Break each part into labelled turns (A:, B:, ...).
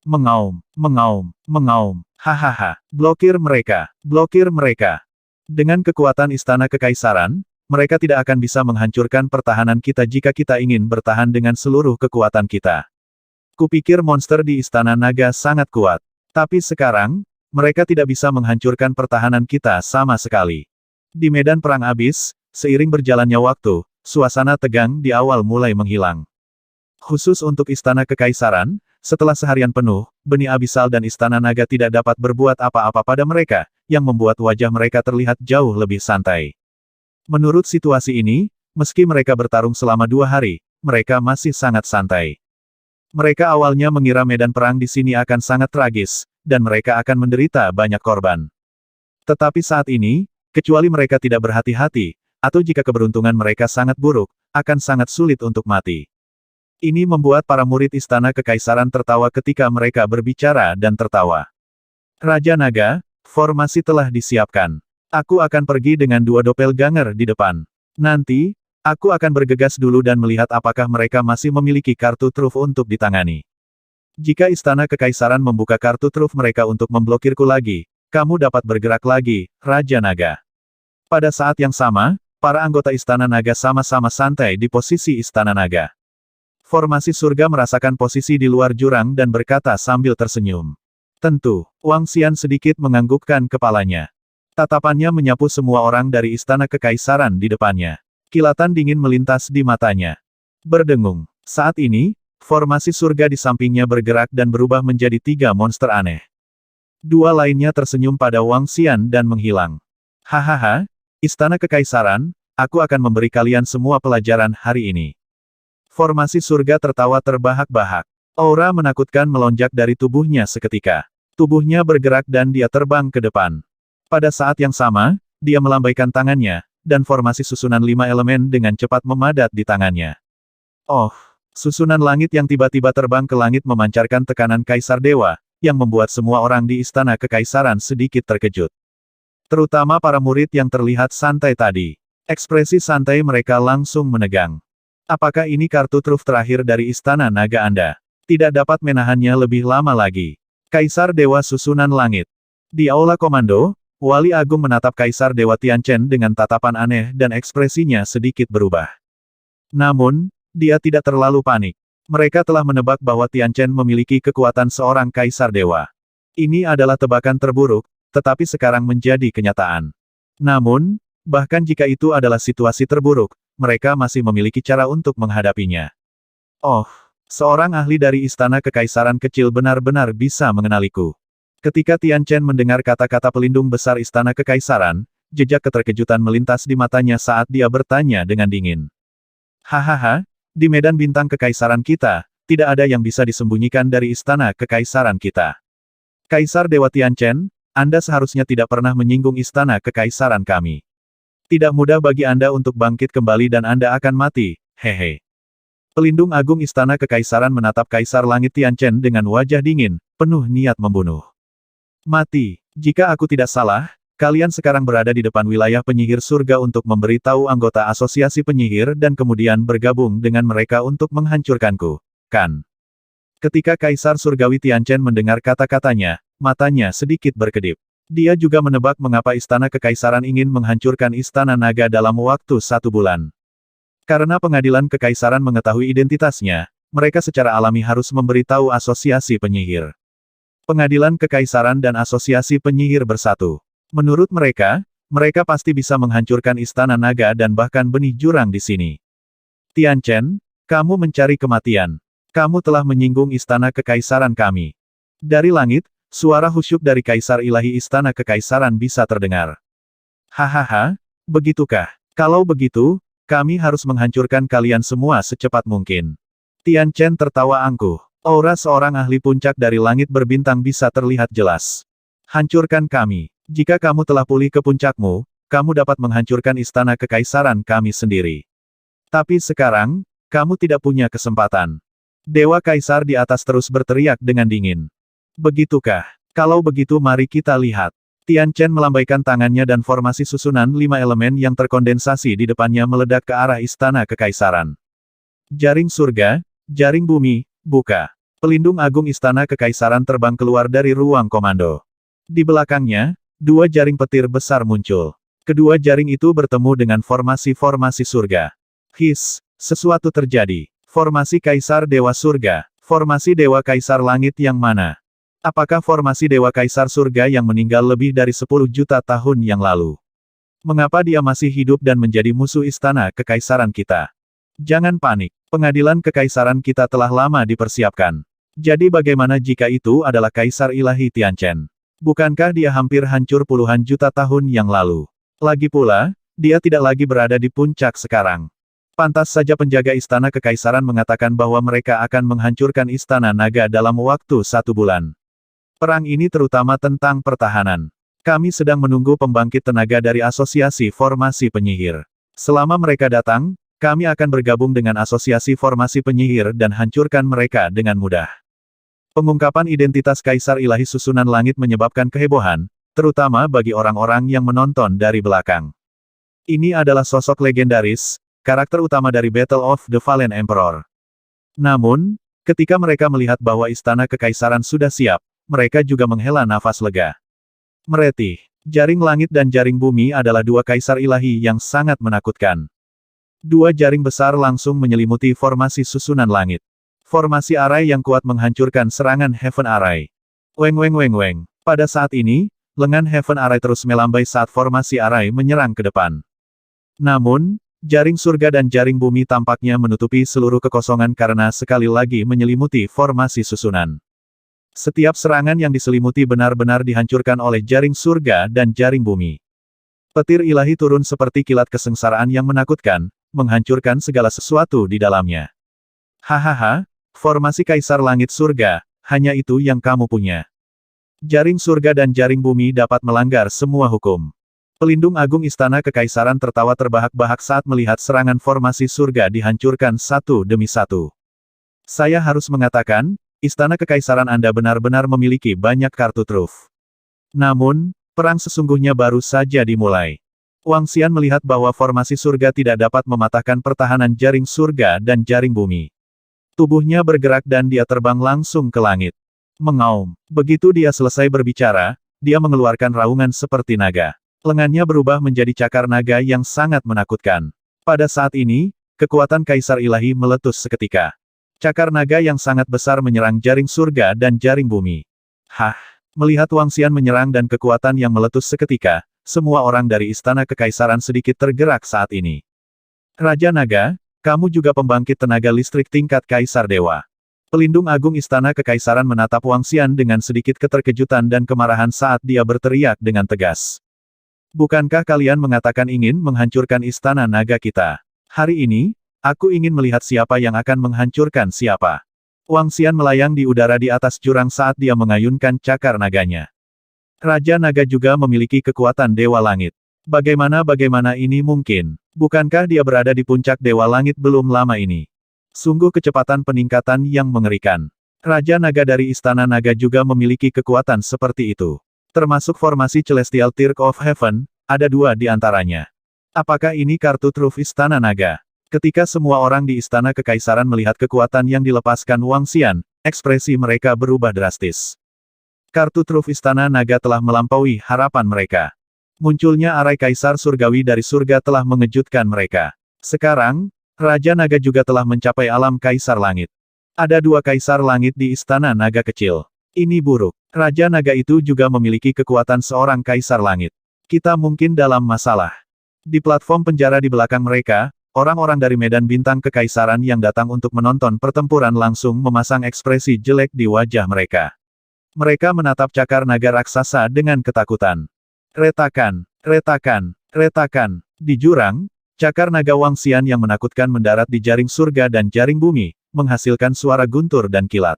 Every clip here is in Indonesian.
A: Mengaum, mengaum, mengaum. Hahaha. Blokir mereka. Blokir mereka. Dengan kekuatan Istana Kekaisaran, mereka tidak akan bisa menghancurkan pertahanan kita jika kita ingin bertahan dengan seluruh kekuatan kita. Kupikir monster di Istana Naga sangat kuat. Tapi sekarang, mereka tidak bisa menghancurkan pertahanan kita sama sekali. Di medan perang abis, seiring berjalannya waktu, suasana tegang di awal mulai menghilang. Khusus untuk Istana Kekaisaran, setelah seharian penuh, benih abisal dan Istana Naga tidak dapat berbuat apa-apa pada mereka, yang membuat wajah mereka terlihat jauh lebih santai. Menurut situasi ini, meski mereka bertarung selama 2 hari, mereka masih sangat santai. Mereka awalnya mengira medan perang di sini akan sangat tragis, dan mereka akan menderita banyak korban. Tetapi saat ini, kecuali mereka tidak berhati-hati, atau jika keberuntungan mereka sangat buruk, akan sangat sulit untuk mati. Ini membuat para murid Istana Kekaisaran tertawa ketika mereka berbicara dan tertawa. Raja Naga, formasi telah disiapkan. Aku akan pergi dengan 2 doppelganger di depan. Nanti, aku akan bergegas dulu dan melihat apakah mereka masih memiliki kartu truf untuk ditangani. Jika Istana Kekaisaran membuka kartu truf mereka untuk memblokirku lagi, kamu dapat bergerak lagi, Raja Naga. Pada saat yang sama, para anggota Istana Naga sama-sama santai di posisi Istana Naga. Formasi surga merasakan posisi di luar jurang dan berkata sambil tersenyum. Tentu, Wang Xian sedikit menganggukkan kepalanya. Tatapannya menyapu semua orang dari Istana Kekaisaran di depannya. Kilatan dingin melintas di matanya. Berdengung. Saat ini, formasi surga di sampingnya bergerak dan berubah menjadi 3 monster aneh. 2 lainnya tersenyum pada Wang Xian dan menghilang. Hahaha, Istana Kekaisaran, aku akan memberi kalian semua pelajaran hari ini. Formasi surga tertawa terbahak-bahak. Aura menakutkan melonjak dari tubuhnya seketika. Tubuhnya bergerak dan dia terbang ke depan. Pada saat yang sama, dia melambaikan tangannya, dan formasi susunan 5 elemen dengan cepat memadat di tangannya. Oh, susunan langit yang tiba-tiba terbang ke langit memancarkan tekanan Kaisar Dewa, yang membuat semua orang di Istana Kekaisaran sedikit terkejut. Terutama para murid yang terlihat santai tadi. Ekspresi santai mereka langsung menegang. Apakah ini kartu truf terakhir dari Istana Naga Anda? Tidak dapat menahannya lebih lama lagi. Kaisar Dewa Susunan Langit. Di Aula Komando, Wali Agung menatap Kaisar Dewa Tianchen dengan tatapan aneh dan ekspresinya sedikit berubah. Namun, dia tidak terlalu panik. Mereka telah menebak bahwa Tianchen memiliki kekuatan seorang Kaisar Dewa. Ini adalah tebakan terburuk, tetapi sekarang menjadi kenyataan. Namun, bahkan jika itu adalah situasi terburuk, mereka masih memiliki cara untuk menghadapinya. Oh, seorang ahli dari Istana Kekaisaran kecil benar-benar bisa mengenaliku. Ketika Tianchen mendengar kata-kata pelindung besar Istana Kekaisaran, jejak keterkejutan melintas di matanya saat dia bertanya dengan dingin. Hahaha, di medan bintang Kekaisaran kita, tidak ada yang bisa disembunyikan dari Istana Kekaisaran kita. Kaisar Dewa Tianchen, Anda seharusnya tidak pernah menyinggung Istana Kekaisaran kami. Tidak mudah bagi Anda untuk bangkit kembali dan Anda akan mati, hehe. Pelindung Agung Istana Kekaisaran menatap Kaisar Langit Tianchen dengan wajah dingin, penuh niat membunuh. Mati. Jika aku tidak salah, kalian sekarang berada di depan wilayah penyihir surga untuk memberitahu anggota asosiasi penyihir dan kemudian bergabung dengan mereka untuk menghancurkanku, kan? Ketika Kaisar Surgawi Tianchen mendengar kata-katanya, matanya sedikit berkedip. Dia juga menebak mengapa Istana Kekaisaran ingin menghancurkan Istana Naga dalam waktu 1 bulan. Karena pengadilan Kekaisaran mengetahui identitasnya, mereka secara alami harus memberitahu asosiasi penyihir. Pengadilan Kekaisaran dan asosiasi penyihir bersatu. Menurut mereka, mereka pasti bisa menghancurkan Istana Naga dan bahkan benih jurang di sini. Tianchen, kamu mencari kematian. Kamu telah menyinggung Istana Kekaisaran kami. Dari langit, suara khusyuk dari Kaisar Ilahi Istana Kekaisaran bisa terdengar. Hahaha, begitukah? Kalau begitu, kami harus menghancurkan kalian semua secepat mungkin. Tianchen tertawa angkuh. Aura seorang ahli puncak dari langit berbintang bisa terlihat jelas. Hancurkan kami. Jika kamu telah pulih ke puncakmu, kamu dapat menghancurkan Istana Kekaisaran kami sendiri. Tapi sekarang, kamu tidak punya kesempatan. Dewa Kaisar di atas terus berteriak dengan dingin. Begitukah? Kalau begitu mari kita lihat. Tianchen melambaikan tangannya dan formasi susunan 5 elemen yang terkondensasi di depannya meledak ke arah Istana Kekaisaran. Jaring surga, jaring bumi, buka. Pelindung agung Istana Kekaisaran terbang keluar dari ruang komando. Di belakangnya, dua jaring petir besar muncul. Kedua jaring itu bertemu dengan formasi-formasi surga. Sesuatu terjadi. Formasi Kaisar Dewa Surga. Formasi Dewa Kaisar Langit yang mana? Apakah formasi Dewa Kaisar Surga yang meninggal lebih dari 10 juta tahun yang lalu? Mengapa dia masih hidup dan menjadi musuh Istana Kekaisaran kita? Jangan panik. Pengadilan Kekaisaran kita telah lama dipersiapkan. Jadi bagaimana jika itu adalah Kaisar Ilahi Tianchen? Bukankah dia hampir hancur puluhan juta tahun yang lalu? Lagi pula, dia tidak lagi berada di puncak sekarang. Pantas saja penjaga Istana Kekaisaran mengatakan bahwa mereka akan menghancurkan Istana Naga dalam waktu 1 bulan. Perang ini terutama tentang pertahanan. Kami sedang menunggu pembangkit tenaga dari Asosiasi Formasi Penyihir. Selama mereka datang, kami akan bergabung dengan Asosiasi Formasi Penyihir dan hancurkan mereka dengan mudah. Pengungkapan identitas Kaisar Ilahi Susunan Langit menyebabkan kehebohan, terutama bagi orang-orang yang menonton dari belakang. Ini adalah sosok legendaris, karakter utama dari Battle of the Fallen Emperor. Namun, ketika mereka melihat bahwa Istana Kekaisaran sudah siap, mereka juga menghela nafas lega. Meretih, Jaring Langit dan Jaring Bumi adalah dua kaisar ilahi yang sangat menakutkan. Dua jaring besar langsung menyelimuti formasi Susunan Langit. Formasi Arai yang kuat menghancurkan serangan Heaven Arai. Weng weng weng weng. Pada saat ini, lengan Heaven Arai terus melambai saat formasi Arai menyerang ke depan. Namun, jaring surga dan jaring bumi tampaknya menutupi seluruh kekosongan karena sekali lagi menyelimuti formasi susunan. Setiap serangan yang diselimuti benar-benar dihancurkan oleh jaring surga dan jaring bumi. Petir ilahi turun seperti kilat kesengsaraan yang menakutkan, menghancurkan segala sesuatu di dalamnya. Hahaha. Formasi Kaisar Langit Surga, hanya itu yang kamu punya. Jaring surga dan jaring bumi dapat melanggar semua hukum. Pelindung agung Istana Kekaisaran tertawa terbahak-bahak saat melihat serangan formasi surga dihancurkan satu demi satu. Saya harus mengatakan, Istana Kekaisaran Anda benar-benar memiliki banyak kartu truf. Namun, perang sesungguhnya baru saja dimulai. Wang Xian melihat bahwa formasi surga tidak dapat mematahkan pertahanan jaring surga dan jaring bumi. Tubuhnya bergerak dan dia terbang langsung ke langit. Mengaum. Begitu dia selesai berbicara, dia mengeluarkan raungan seperti naga. Lengannya berubah menjadi cakar naga yang sangat menakutkan. Pada saat ini, kekuatan Kaisar Ilahi meletus seketika. Cakar naga yang sangat besar menyerang jaring surga dan jaring bumi. Hah! Melihat Wang Xian menyerang dan kekuatan yang meletus seketika, semua orang dari Istana Kekaisaran sedikit tergerak saat ini. Raja Naga, kamu juga pembangkit tenaga listrik tingkat Kaisar Dewa. Pelindung agung Istana Kekaisaran menatap Wang Xian dengan sedikit keterkejutan dan kemarahan saat dia berteriak dengan tegas. Bukankah kalian mengatakan ingin menghancurkan Istana Naga kita? Hari ini, aku ingin melihat siapa yang akan menghancurkan siapa. Wang Xian melayang di udara di atas jurang saat dia mengayunkan cakar naganya. Raja Naga juga memiliki kekuatan Dewa Langit. Bagaimana ini mungkin? Bukankah dia berada di puncak Dewa Langit belum lama ini? Sungguh kecepatan peningkatan yang mengerikan. Raja Naga dari Istana Naga juga memiliki kekuatan seperti itu. Termasuk formasi Celestial Tirk of Heaven, ada dua di antaranya. Apakah ini kartu truf Istana Naga? Ketika semua orang di Istana Kekaisaran melihat kekuatan yang dilepaskan Wang Xian, ekspresi mereka berubah drastis. Kartu truf Istana Naga telah melampaui harapan mereka. Munculnya arai Kaisar Surgawi dari surga telah mengejutkan mereka. Sekarang, Raja Naga juga telah mencapai alam Kaisar Langit. Ada dua Kaisar Langit di Istana Naga kecil. Ini buruk. Raja Naga itu juga memiliki kekuatan seorang Kaisar Langit. Kita mungkin dalam masalah. Di platform penjara di belakang mereka, orang-orang dari Medan Bintang Kekaisaran yang datang untuk menonton pertempuran langsung memasang ekspresi jelek di wajah mereka. Mereka menatap cakar naga raksasa dengan ketakutan. Retakan, retakan, retakan. Di jurang, cakar naga Wang Xian yang menakutkan mendarat di jaring surga dan jaring bumi, menghasilkan suara guntur dan kilat.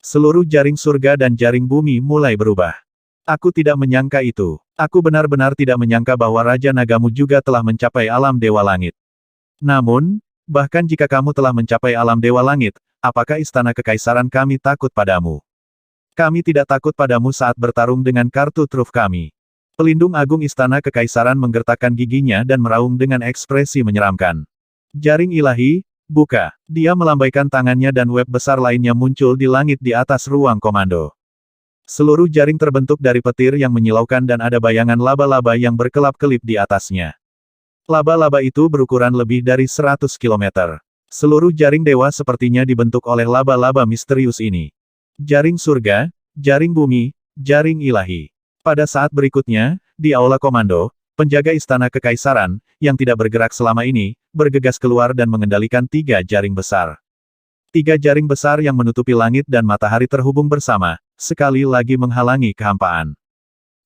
A: Seluruh jaring surga dan jaring bumi mulai berubah. Aku tidak menyangka itu. Aku benar-benar tidak menyangka bahwa Raja Nagamu juga telah mencapai alam Dewa Langit. Namun, bahkan jika kamu telah mencapai alam Dewa Langit, apakah Istana Kekaisaran kami takut padamu? Kami tidak takut padamu saat bertarung dengan kartu truf kami. Pelindung agung Istana Kekaisaran menggertakkan giginya dan meraung dengan ekspresi menyeramkan. Jaring ilahi, Buka. Dia melambaikan tangannya dan web besar lainnya muncul di langit di atas ruang komando. Seluruh jaring terbentuk dari petir yang menyilaukan dan ada bayangan laba-laba yang berkelap-kelip di atasnya. Laba-laba itu berukuran lebih dari 100 km. Seluruh jaring dewa sepertinya dibentuk oleh laba-laba misterius ini. Jaring surga, jaring bumi, jaring ilahi. Pada saat berikutnya, di aula komando, penjaga istana kekaisaran, yang tidak bergerak selama ini, bergegas keluar dan mengendalikan 3 jaring besar. 3 jaring besar yang menutupi langit dan matahari terhubung bersama, sekali lagi menghalangi kehampaan.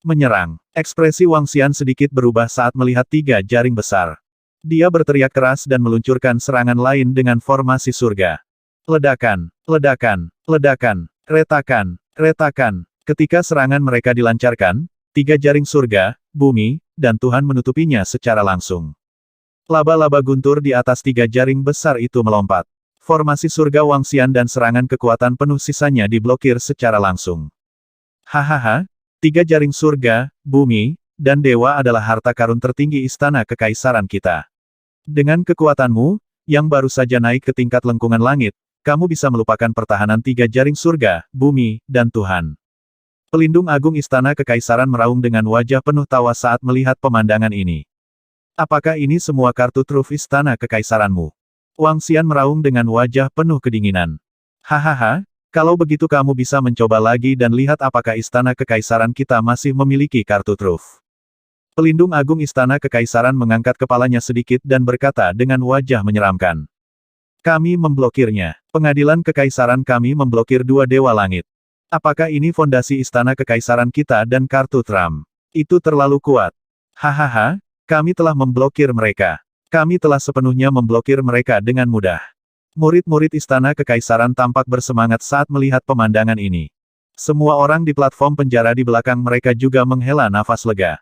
A: Menyerang. Ekspresi Wang Xian sedikit berubah saat melihat 3 jaring besar. Dia berteriak keras dan meluncurkan serangan lain dengan formasi surga. Ledakan, ledakan, ledakan, retakan, retakan. Ketika serangan mereka dilancarkan, 3 jaring surga, bumi, dan Tuhan menutupinya secara langsung. Laba-laba guntur di atas 3 jaring besar itu melompat. Formasi surga Wang Xian dan serangan kekuatan penuh sisanya diblokir secara langsung. Hahaha, 3 jaring surga, bumi, dan dewa adalah harta karun tertinggi istana kekaisaran kita. Dengan kekuatanmu, yang baru saja naik ke tingkat lengkungan langit, kamu bisa melupakan pertahanan 3 jaring surga, bumi, dan Tuhan. Pelindung agung istana kekaisaran meraung dengan wajah penuh tawa saat melihat pemandangan ini. Apakah ini semua kartu truf istana kekaisaranmu? Wang Xian meraung dengan wajah penuh kedinginan. Hahaha, kalau begitu kamu bisa mencoba lagi dan lihat apakah istana kekaisaran kita masih memiliki kartu truf. Pelindung agung istana kekaisaran mengangkat kepalanya sedikit dan berkata dengan wajah menyeramkan. Kami memblokirnya. Pengadilan kekaisaran kami memblokir 2 dewa langit. Apakah ini fondasi istana kekaisaran kita dan kartu Trump? Itu terlalu kuat. Hahaha. Kami telah memblokir mereka. Kami telah sepenuhnya memblokir mereka dengan mudah. Murid-murid istana kekaisaran tampak bersemangat saat melihat pemandangan ini. Semua orang di platform penjara di belakang mereka juga menghela nafas lega.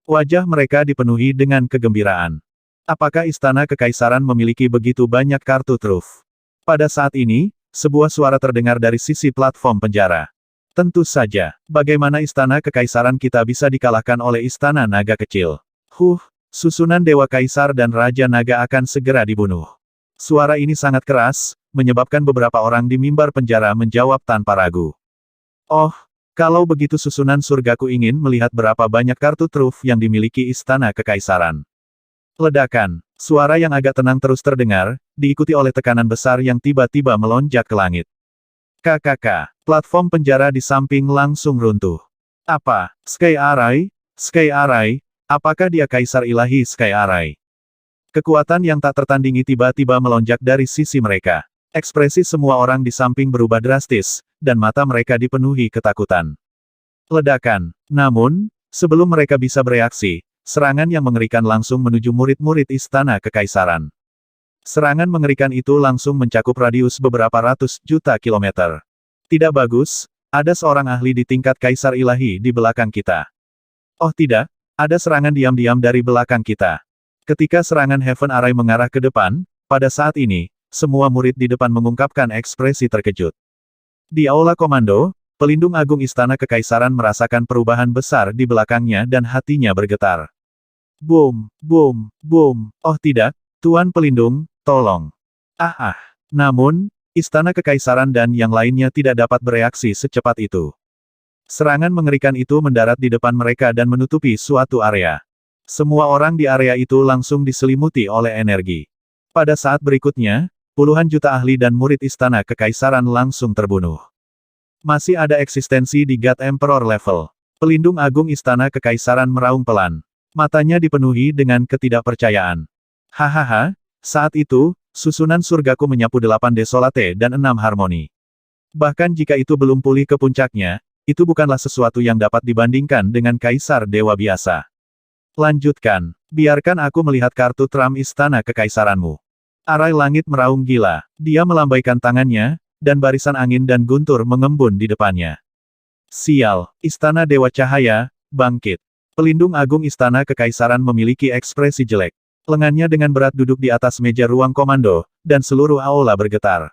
A: Wajah mereka dipenuhi dengan kegembiraan. Apakah istana kekaisaran memiliki begitu banyak kartu truf? Pada saat ini, sebuah suara terdengar dari sisi platform penjara. Tentu saja, bagaimana istana kekaisaran kita bisa dikalahkan oleh istana naga kecil? Susunan Dewa Kaisar dan Raja Naga akan segera dibunuh. Suara ini sangat keras, menyebabkan beberapa orang di mimbar penjara menjawab tanpa ragu. Oh, kalau begitu susunan surgaku ingin melihat berapa banyak kartu truf yang dimiliki istana kekaisaran. Ledakan, suara yang agak tenang terus terdengar, diikuti oleh tekanan besar yang tiba-tiba melonjak ke langit. KKK, platform penjara di samping langsung runtuh. Apa, Sky Array? Sky Array? Apakah dia kaisar ilahi Sky Array? Kekuatan yang tak tertandingi tiba-tiba melonjak dari sisi mereka. Ekspresi semua orang di samping berubah drastis, dan mata mereka dipenuhi ketakutan. Ledakan. Namun, sebelum mereka bisa bereaksi, serangan yang mengerikan langsung menuju murid-murid istana kekaisaran. Serangan mengerikan itu langsung mencakup radius beberapa ratus juta kilometer. Tidak bagus, ada seorang ahli di tingkat kaisar ilahi di belakang kita. Oh tidak, ada serangan diam-diam dari belakang kita. Ketika serangan Heaven Array mengarah ke depan, pada saat ini, semua murid di depan mengungkapkan ekspresi terkejut. Di aula komando, pelindung agung istana kekaisaran merasakan perubahan besar di belakangnya dan hatinya bergetar. Boom, boom, boom. Oh tidak, Tuan Pelindung, tolong. Namun, istana kekaisaran dan yang lainnya tidak dapat bereaksi secepat itu. Serangan mengerikan itu mendarat di depan mereka dan menutupi suatu area. Semua orang di area itu langsung diselimuti oleh energi. Pada saat berikutnya, puluhan juta ahli dan murid istana kekaisaran langsung terbunuh. Masih ada eksistensi di God Emperor level. Pelindung agung istana kekaisaran meraung pelan. Matanya dipenuhi dengan ketidakpercayaan. Hahaha, saat itu, susunan surgaku menyapu 8 desolate dan 6 harmoni. Bahkan jika itu belum pulih ke puncaknya, itu bukanlah sesuatu yang dapat dibandingkan dengan kaisar dewa biasa. Lanjutkan, biarkan aku melihat kartu Trump istana kekaisaranmu. Arai langit meraung gila, dia melambaikan tangannya, dan barisan angin dan guntur mengembun di depannya. Sial, istana dewa cahaya, bangkit. Pelindung agung istana kekaisaran memiliki ekspresi jelek. Lengannya dengan berat duduk di atas meja ruang komando, dan seluruh aula bergetar.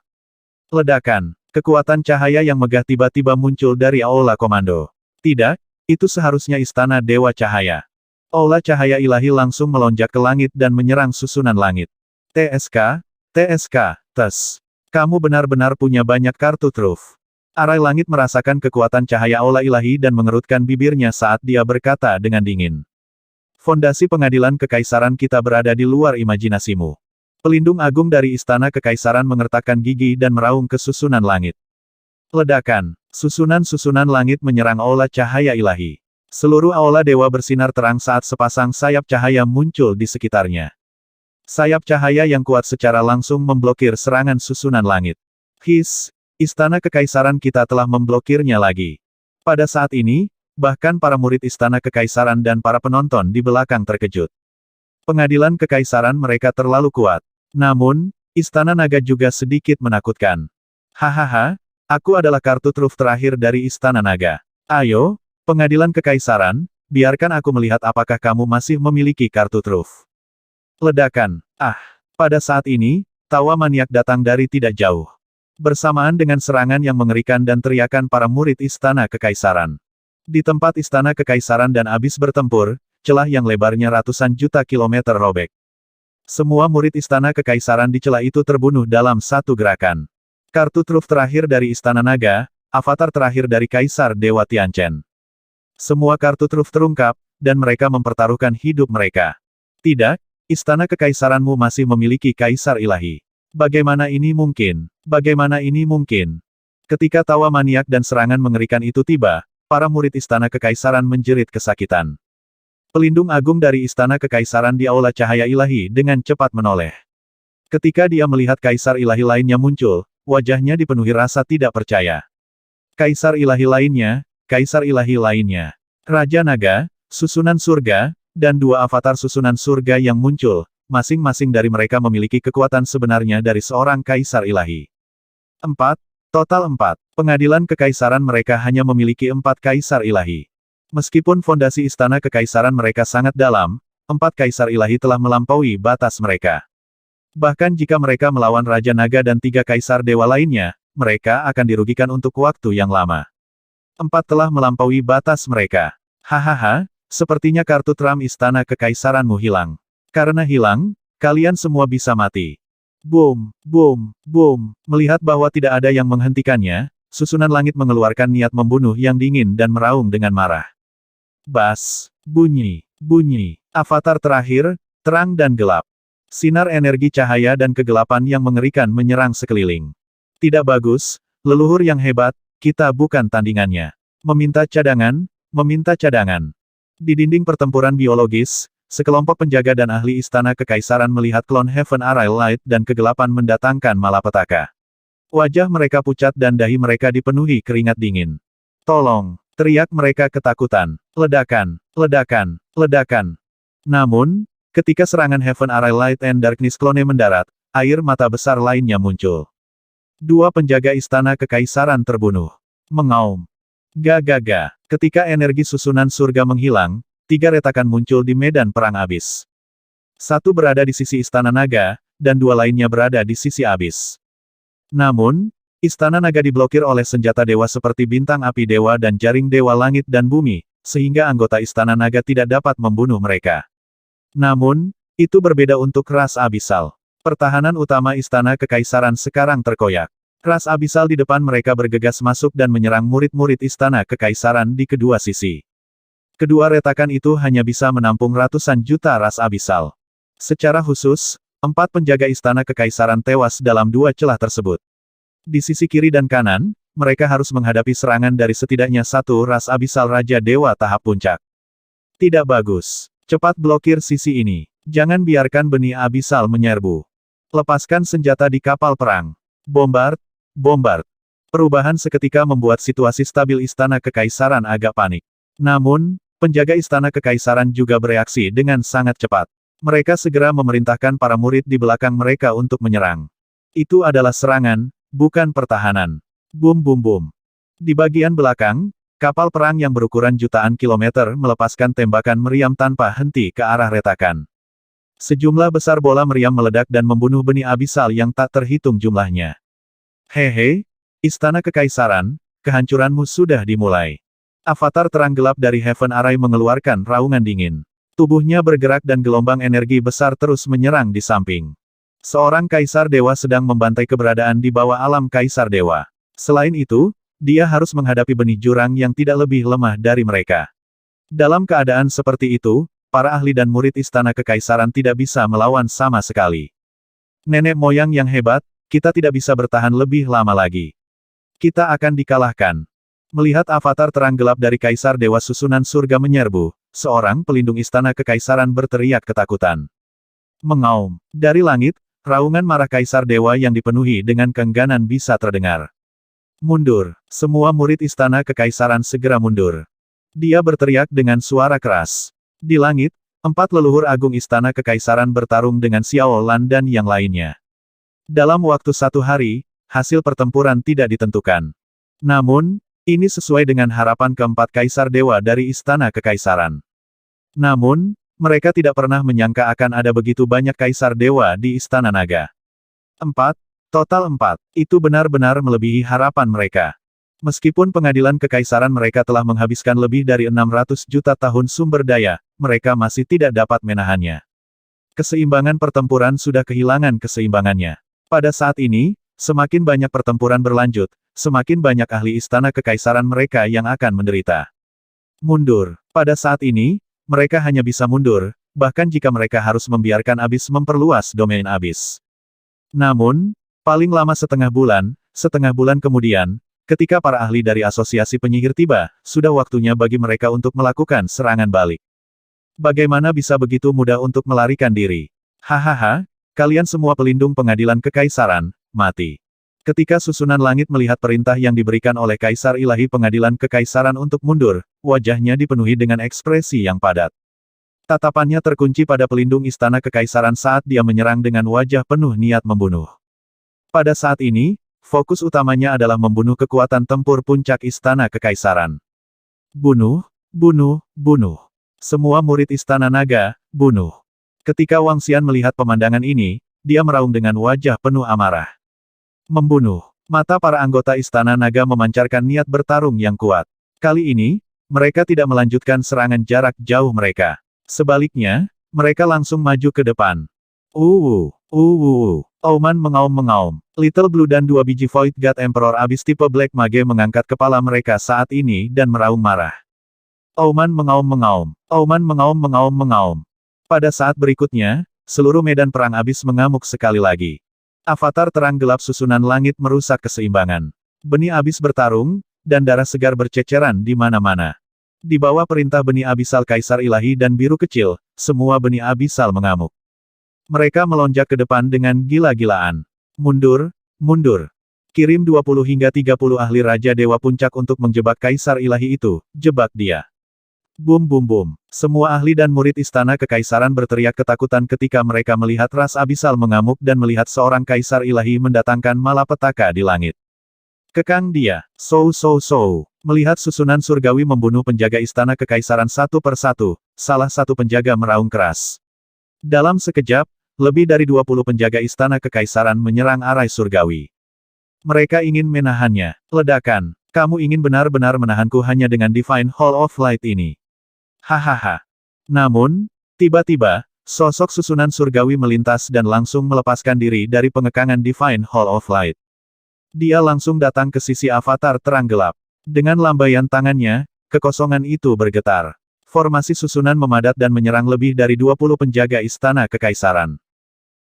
A: Ledakan. Kekuatan cahaya yang megah tiba-tiba muncul dari aula komando. Tidak, itu seharusnya istana dewa cahaya. Aula cahaya ilahi langsung melonjak ke langit dan menyerang susunan langit. TSK, TSK, tes. Kamu benar-benar punya banyak kartu truf. Arai langit merasakan kekuatan cahaya aula ilahi dan mengerutkan bibirnya saat dia berkata dengan dingin. Fondasi pengadilan kekaisaran kita berada di luar imajinasimu. Pelindung agung dari istana kekaisaran mengertakkan gigi dan meraung ke susunan langit. Ledakan. Susunan-susunan langit menyerang aula cahaya ilahi. Seluruh aula dewa bersinar terang saat sepasang sayap cahaya muncul di sekitarnya. Sayap cahaya yang kuat secara langsung memblokir serangan susunan langit. His, istana kekaisaran kita telah memblokirnya lagi. Pada saat ini, bahkan para murid istana kekaisaran dan para penonton di belakang terkejut. Pengadilan kekaisaran mereka terlalu kuat. Namun, istana naga juga sedikit menakutkan. Hahaha, aku adalah kartu truf terakhir dari istana naga. Ayo, pengadilan kekaisaran, biarkan aku melihat apakah kamu masih memiliki kartu truf. Ledakan. Pada saat ini, tawa maniak datang dari tidak jauh. Bersamaan dengan serangan yang mengerikan dan teriakan para murid istana kekaisaran. Di tempat istana kekaisaran dan abis bertempur, celah yang lebarnya ratusan juta kilometer robek. Semua murid istana kekaisaran di celah itu terbunuh dalam satu gerakan. Kartu truf terakhir dari istana naga, avatar terakhir dari Kaisar Dewa Tianchen. Semua kartu truf terungkap, dan mereka mempertaruhkan hidup mereka. Tidak, istana kekaisaranmu masih memiliki kaisar ilahi. Bagaimana ini mungkin? Bagaimana ini mungkin? Ketika tawa maniak dan serangan mengerikan itu tiba, para murid istana kekaisaran menjerit kesakitan. Pelindung agung dari istana kekaisaran di aula cahaya ilahi dengan cepat menoleh. Ketika dia melihat kaisar ilahi lainnya muncul, wajahnya dipenuhi rasa tidak percaya. Kaisar ilahi lainnya, kaisar ilahi lainnya. Raja Naga, susunan surga, dan dua avatar susunan surga yang muncul, masing-masing dari mereka memiliki kekuatan sebenarnya dari seorang kaisar ilahi. 4. Total 4. Pengadilan kekaisaran mereka hanya memiliki 4 kaisar ilahi. Meskipun fondasi istana kekaisaran mereka sangat dalam, 4 kaisar ilahi telah melampaui batas mereka. Bahkan jika mereka melawan Raja Naga dan 3 kaisar dewa lainnya, mereka akan dirugikan untuk waktu yang lama. 4 telah melampaui batas mereka. Hahaha. Sepertinya kartu tram istana kekaisaranmu hilang. Karena hilang, kalian semua bisa mati. Boom, boom, boom. Melihat bahwa tidak ada yang menghentikannya, susunan langit mengeluarkan niat membunuh yang dingin dan meraung dengan marah. Bas, bunyi, bunyi. Avatar terakhir, terang dan gelap. Sinar energi cahaya dan kegelapan yang mengerikan menyerang sekeliling. Tidak bagus, leluhur yang hebat, kita bukan tandingannya. Meminta cadangan, meminta cadangan. Di dinding pertempuran biologis, sekelompok penjaga dan ahli istana kekaisaran melihat klon Heaven Array Light dan kegelapan mendatangkan malapetaka. Wajah mereka pucat dan dahi mereka dipenuhi keringat dingin. Tolong, teriak mereka ketakutan. Ledakan, ledakan, ledakan. Namun, ketika serangan Heaven Array Light and Darkness Clone mendarat, air mata besar lainnya muncul. 2 penjaga istana kekaisaran terbunuh. Mengaum. Ga. Ketika energi susunan surga menghilang, 3 retakan muncul di medan perang abis. 1 berada di sisi istana naga, dan 2 lainnya berada di sisi abis. Namun, istana naga diblokir oleh senjata dewa seperti bintang api dewa dan jaring dewa langit dan bumi, sehingga anggota istana naga tidak dapat membunuh mereka. Namun, itu berbeda untuk ras abisal. Pertahanan utama istana kekaisaran sekarang terkoyak. Ras abisal di depan mereka bergegas masuk dan menyerang murid-murid istana kekaisaran di kedua sisi. Kedua retakan itu hanya bisa menampung ratusan juta ras abisal. Secara khusus, 4 penjaga istana kekaisaran tewas dalam 2 celah tersebut. Di sisi kiri dan kanan, mereka harus menghadapi serangan dari setidaknya 1 ras abisal Raja Dewa tahap puncak. Tidak bagus. Cepat blokir sisi ini. Jangan biarkan benih abisal menyerbu. Lepaskan senjata di kapal perang. Bombard. Bombard. Perubahan seketika membuat situasi stabil istana kekaisaran agak panik. Namun, penjaga istana kekaisaran juga bereaksi dengan sangat cepat. Mereka segera memerintahkan para murid di belakang mereka untuk menyerang. Itu adalah serangan, bukan pertahanan. Boom boom boom. Di bagian belakang, kapal perang yang berukuran jutaan kilometer melepaskan tembakan meriam tanpa henti ke arah retakan. Sejumlah besar bola meriam meledak dan membunuh benih abisal yang tak terhitung jumlahnya. Hehe, istana kekaisaran, kehancuranmu sudah dimulai. Avatar terang gelap dari Heaven Array mengeluarkan raungan dingin. Tubuhnya bergerak dan gelombang energi besar terus menyerang di samping. Seorang Kaisar Dewa sedang membantai keberadaan di bawah alam Kaisar Dewa. Selain itu, dia harus menghadapi benih jurang yang tidak lebih lemah dari mereka. Dalam keadaan seperti itu, para ahli dan murid Istana Kekaisaran tidak bisa melawan sama sekali. Nenek moyang yang hebat, kita tidak bisa bertahan lebih lama lagi. Kita akan dikalahkan. Melihat avatar terang gelap dari Kaisar Dewa susunan surga menyerbu, seorang pelindung Istana Kekaisaran berteriak ketakutan. Mengaum. Dari langit, raungan marah Kaisar Dewa yang dipenuhi dengan keengganan bisa terdengar. Mundur. Semua murid Istana Kekaisaran segera mundur. Dia berteriak dengan suara keras. Di langit, 4 leluhur agung Istana Kekaisaran bertarung dengan Xiao Lan dan yang lainnya. Dalam waktu 1 hari, hasil pertempuran tidak ditentukan. Namun, ini sesuai dengan harapan keempat Kaisar Dewa dari Istana Kekaisaran. Namun, mereka tidak pernah menyangka akan ada begitu banyak Kaisar Dewa di Istana Naga. 4. Total 4. Itu benar-benar melebihi harapan mereka. Meskipun pengadilan kekaisaran mereka telah menghabiskan lebih dari 600 juta tahun sumber daya, mereka masih tidak dapat menahannya. Keseimbangan pertempuran sudah kehilangan keseimbangannya. Pada saat ini, semakin banyak pertempuran berlanjut, semakin banyak ahli Istana Kekaisaran mereka yang akan menderita. Mundur. Pada saat ini, mereka hanya bisa mundur, bahkan jika mereka harus membiarkan Abis memperluas domain Abis. Namun, paling lama setengah bulan kemudian, ketika para ahli dari asosiasi penyihir tiba, sudah waktunya bagi mereka untuk melakukan serangan balik. Bagaimana bisa begitu mudah untuk melarikan diri? Hahaha, kalian semua pelindung pengadilan kekaisaran, mati. Ketika susunan langit melihat perintah yang diberikan oleh Kaisar Ilahi Pengadilan Kekaisaran untuk mundur, wajahnya dipenuhi dengan ekspresi yang padat. Tatapannya terkunci pada pelindung Istana Kekaisaran saat dia menyerang dengan wajah penuh niat membunuh. Pada saat ini, fokus utamanya adalah membunuh kekuatan tempur puncak Istana Kekaisaran. Bunuh, bunuh, bunuh. Semua murid Istana Naga, bunuh. Ketika Wang Xian melihat pemandangan ini, dia meraung dengan wajah penuh amarah. Membunuh. Mata para anggota Istana Naga memancarkan niat bertarung yang kuat. Kali ini, mereka tidak melanjutkan serangan jarak jauh mereka. Sebaliknya, mereka langsung maju ke depan. Auman mengaum-mengaum. Little Blue dan 2 biji Void God Emperor Abyss tipe Black Mage mengangkat kepala mereka saat ini dan meraung marah. Auman mengaum-mengaum. Auman mengaum-mengaum-mengaum. Pada saat berikutnya, seluruh medan perang Abyss mengamuk sekali lagi. Avatar terang gelap susunan langit merusak keseimbangan. Benih Abyss bertarung, dan darah segar berceceran di mana-mana. Di bawah perintah benih abisal Kaisar Ilahi dan biru kecil, semua benih abisal mengamuk. Mereka melonjak ke depan dengan gila-gilaan. Mundur, mundur. Kirim 20 hingga 30 ahli Raja Dewa Puncak untuk menjebak Kaisar Ilahi itu, jebak dia. Bum bum bum. Semua ahli dan murid Istana Kekaisaran berteriak ketakutan ketika mereka melihat ras abisal mengamuk dan melihat seorang Kaisar Ilahi mendatangkan malapetaka di langit. Kekang dia. Melihat susunan surgawi membunuh penjaga Istana Kekaisaran satu persatu, salah satu penjaga meraung keras. Dalam sekejap, lebih dari 20 penjaga Istana Kekaisaran menyerang arai surgawi. Mereka ingin menahannya. Ledakan. Kamu ingin benar-benar menahanku hanya dengan Divine Hall of Light ini. Hahaha. Namun, tiba-tiba, sosok susunan surgawi melintas dan langsung melepaskan diri dari pengekangan Divine Hall of Light. Dia langsung datang ke sisi avatar terang gelap. Dengan lambaian tangannya, kekosongan itu bergetar. Formasi susunan memadat dan menyerang lebih dari 20 penjaga Istana Kekaisaran.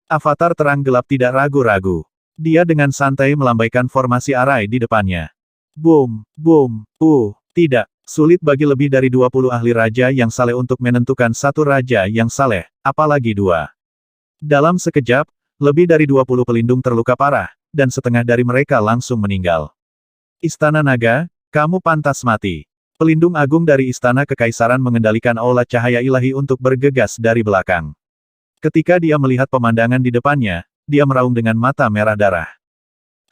A: Avatar terang gelap tidak ragu-ragu. Dia dengan santai melambaikan formasi arai di depannya. Boom, boom, tidak. Sulit bagi lebih dari 20 ahli raja yang saleh untuk menentukan satu raja yang saleh, apalagi 2. Dalam sekejap, lebih dari 20 pelindung terluka parah, dan setengah dari mereka langsung meninggal. Istana Naga, kamu pantas mati. Pelindung agung dari Istana Kekaisaran mengendalikan aula cahaya ilahi untuk bergegas dari belakang. Ketika dia melihat pemandangan di depannya, dia meraung dengan mata merah darah.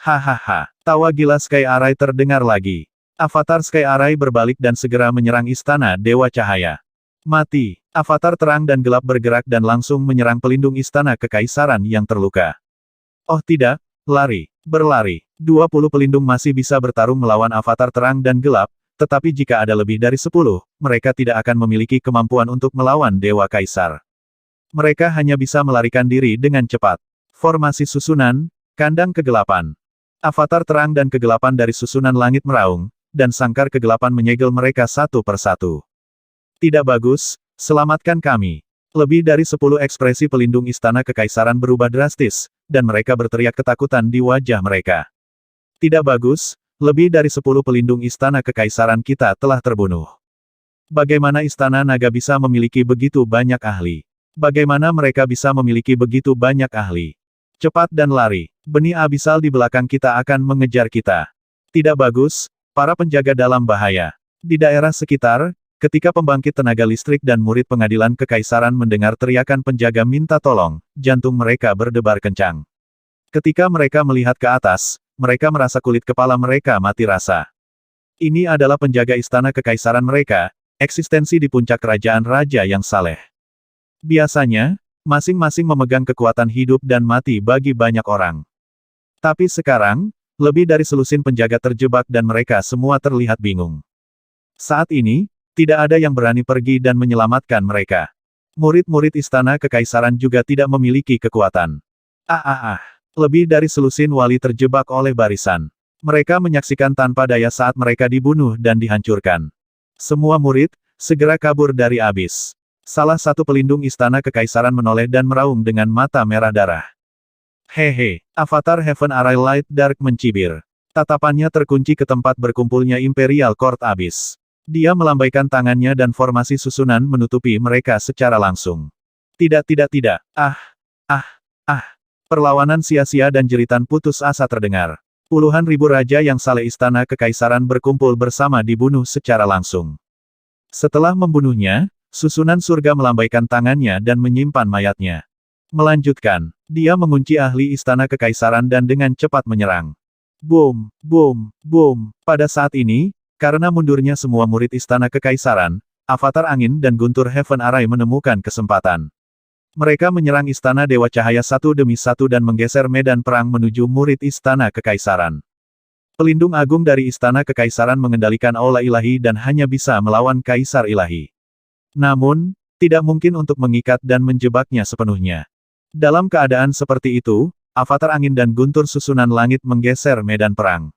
A: Hahaha, tawa gila Sky Arai terdengar lagi. Avatar Sky Arai berbalik dan segera menyerang Istana Dewa Cahaya. Mati. Avatar terang dan gelap bergerak dan langsung menyerang pelindung Istana Kekaisaran yang terluka. Oh tidak, lari, berlari. 20 pelindung masih bisa bertarung melawan avatar terang dan gelap, tetapi jika ada lebih dari 10, mereka tidak akan memiliki kemampuan untuk melawan Dewa Kaisar. Mereka hanya bisa melarikan diri dengan cepat. Formasi susunan, kandang kegelapan. Avatar terang dan kegelapan dari susunan langit meraung, dan sangkar kegelapan menyegel mereka satu persatu. Tidak bagus, selamatkan kami. Lebih dari 10 ekspresi pelindung istana kekaisaran berubah drastis, dan mereka berteriak ketakutan di wajah mereka. Tidak bagus, lebih dari 10 pelindung istana kekaisaran kita telah terbunuh. Bagaimana istana naga bisa memiliki begitu banyak ahli? Bagaimana mereka bisa memiliki begitu banyak ahli? Cepat dan lari, benih abisal di belakang kita akan mengejar kita. Tidak bagus, para penjaga dalam bahaya. Di daerah sekitar, ketika pembangkit tenaga listrik dan murid pengadilan kekaisaran mendengar teriakan penjaga minta tolong, jantung mereka berdebar kencang. Ketika mereka melihat ke atas, mereka merasa kulit kepala mereka mati rasa. Ini adalah penjaga istana kekaisaran mereka, eksistensi di puncak kerajaan raja yang saleh. Biasanya, masing-masing memegang kekuatan hidup dan mati bagi banyak orang. Tapi sekarang, lebih dari selusin penjaga terjebak dan mereka semua terlihat bingung. Saat ini, tidak ada yang berani pergi dan menyelamatkan mereka. Murid-murid istana kekaisaran juga tidak memiliki kekuatan. Lebih dari selusin wali terjebak oleh barisan. Mereka menyaksikan tanpa daya saat mereka dibunuh dan dihancurkan. Semua murid, segera kabur dari abis. Salah satu pelindung istana kekaisaran menoleh dan meraung dengan mata merah darah. Hehe, Avatar Heaven Array Light Dark mencibir. Tatapannya terkunci ke tempat berkumpulnya Imperial Court Abyss. Dia melambaikan tangannya dan formasi susunan menutupi mereka secara langsung. Tidak. Perlawanan sia-sia dan jeritan putus asa terdengar. Puluhan ribu raja yang saleh istana kekaisaran berkumpul bersama dibunuh secara langsung. Setelah membunuhnya, susunan surga melambaikan tangannya dan menyimpan mayatnya. Melanjutkan, dia mengunci ahli istana kekaisaran dan dengan cepat menyerang. Boom. Pada saat ini, karena mundurnya semua murid istana kekaisaran, Avatar Angin dan Guntur Heaven Array menemukan kesempatan. Mereka menyerang istana Dewa Cahaya satu demi satu dan menggeser medan perang menuju murid istana kekaisaran. Pelindung agung dari istana kekaisaran mengendalikan aula ilahi dan hanya bisa melawan kaisar ilahi. Namun, tidak mungkin untuk mengikat dan menjebaknya sepenuhnya. Dalam keadaan seperti itu, Avatar Angin dan Guntur Susunan Langit menggeser medan perang.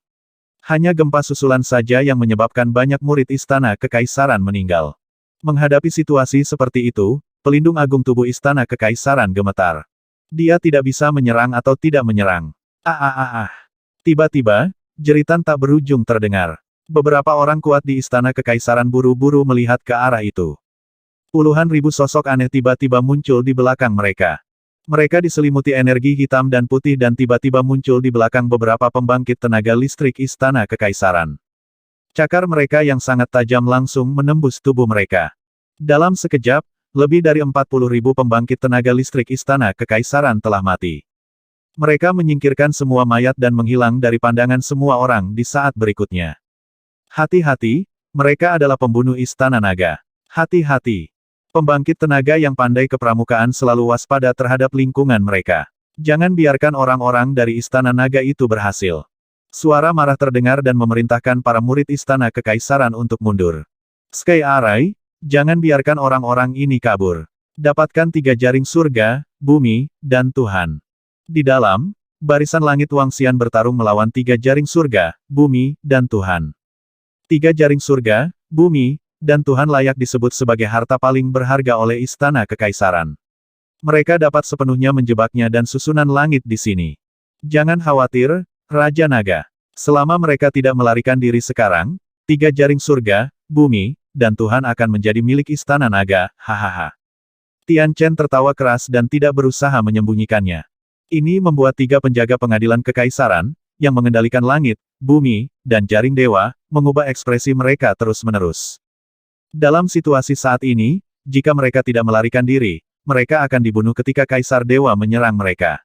A: Hanya gempa susulan saja yang menyebabkan banyak murid istana kekaisaran meninggal. Menghadapi situasi seperti itu, pelindung agung tubuh istana kekaisaran gemetar. Dia tidak bisa menyerang atau tidak menyerang. Tiba-tiba, jeritan tak berujung terdengar. Beberapa orang kuat di istana kekaisaran buru-buru melihat ke arah itu. Puluhan ribu sosok aneh tiba-tiba muncul di belakang mereka. Mereka diselimuti energi hitam dan putih dan tiba-tiba muncul di belakang beberapa pembangkit tenaga listrik istana kekaisaran. Cakar mereka yang sangat tajam langsung menembus tubuh mereka. Dalam sekejap, lebih dari 40.000 pembangkit tenaga listrik istana kekaisaran telah mati. Mereka menyingkirkan semua mayat dan menghilang dari pandangan semua orang di saat berikutnya. Hati-hati, mereka adalah pembunuh istana naga. Hati-hati. Pembangkit tenaga yang pandai kepramukaan selalu waspada terhadap lingkungan mereka. Jangan biarkan orang-orang dari istana naga itu berhasil. Suara marah terdengar dan memerintahkan para murid istana kekaisaran untuk mundur. Sky Array, jangan biarkan orang-orang ini kabur. Dapatkan 3 jaring surga, bumi, dan Tuhan. Di dalam, barisan langit Wangxian bertarung melawan 3 jaring surga, bumi, dan Tuhan. 3 jaring surga, bumi, dan Tuhan layak disebut sebagai harta paling berharga oleh istana kekaisaran. Mereka dapat sepenuhnya menjebaknya dan susunan langit di sini. Jangan khawatir, Raja Naga. Selama mereka tidak melarikan diri sekarang, 3 jaring surga, bumi, dan Tuhan akan menjadi milik istana naga, hahaha. Tian Chen tertawa keras dan tidak berusaha menyembunyikannya. Ini membuat 3 penjaga pengadilan kekaisaran, yang mengendalikan langit, bumi, dan jaring dewa, mengubah ekspresi mereka terus-menerus. Dalam situasi saat ini, jika mereka tidak melarikan diri, mereka akan dibunuh ketika Kaisar Dewa menyerang mereka.